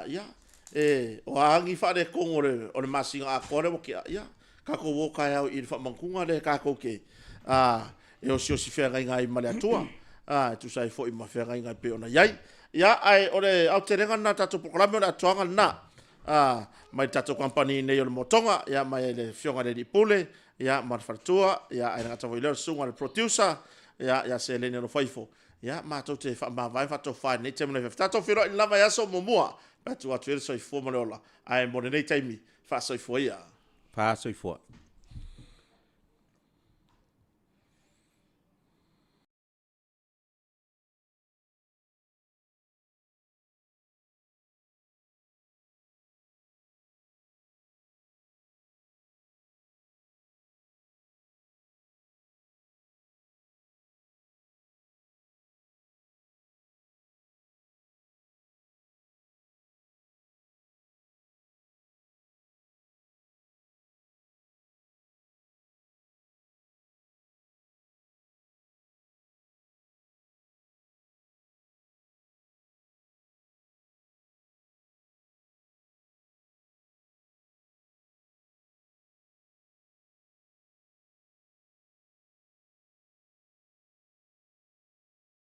ia o angi fale kongo o le masinga a kore mo kia ia ka ko wo ka ia I famankunga le ka ko ke e o si fe ngai male atua tu sai foi ma fe ngai pe ona ia ia ai o le au terenga na tatu programa na tuanga na mai tato company nei o le motonga ia mai le fionga le di pule ia ma fartua ia ai ngata voi le sunga le producer ia se le no faifo ia ma to te fa ma vai fa to fa nei te mo le tato firo in lava ia so mo pa tu atu so i fo mo le ola ai mo nei taimi fa so i fo ia
Fa so i fo.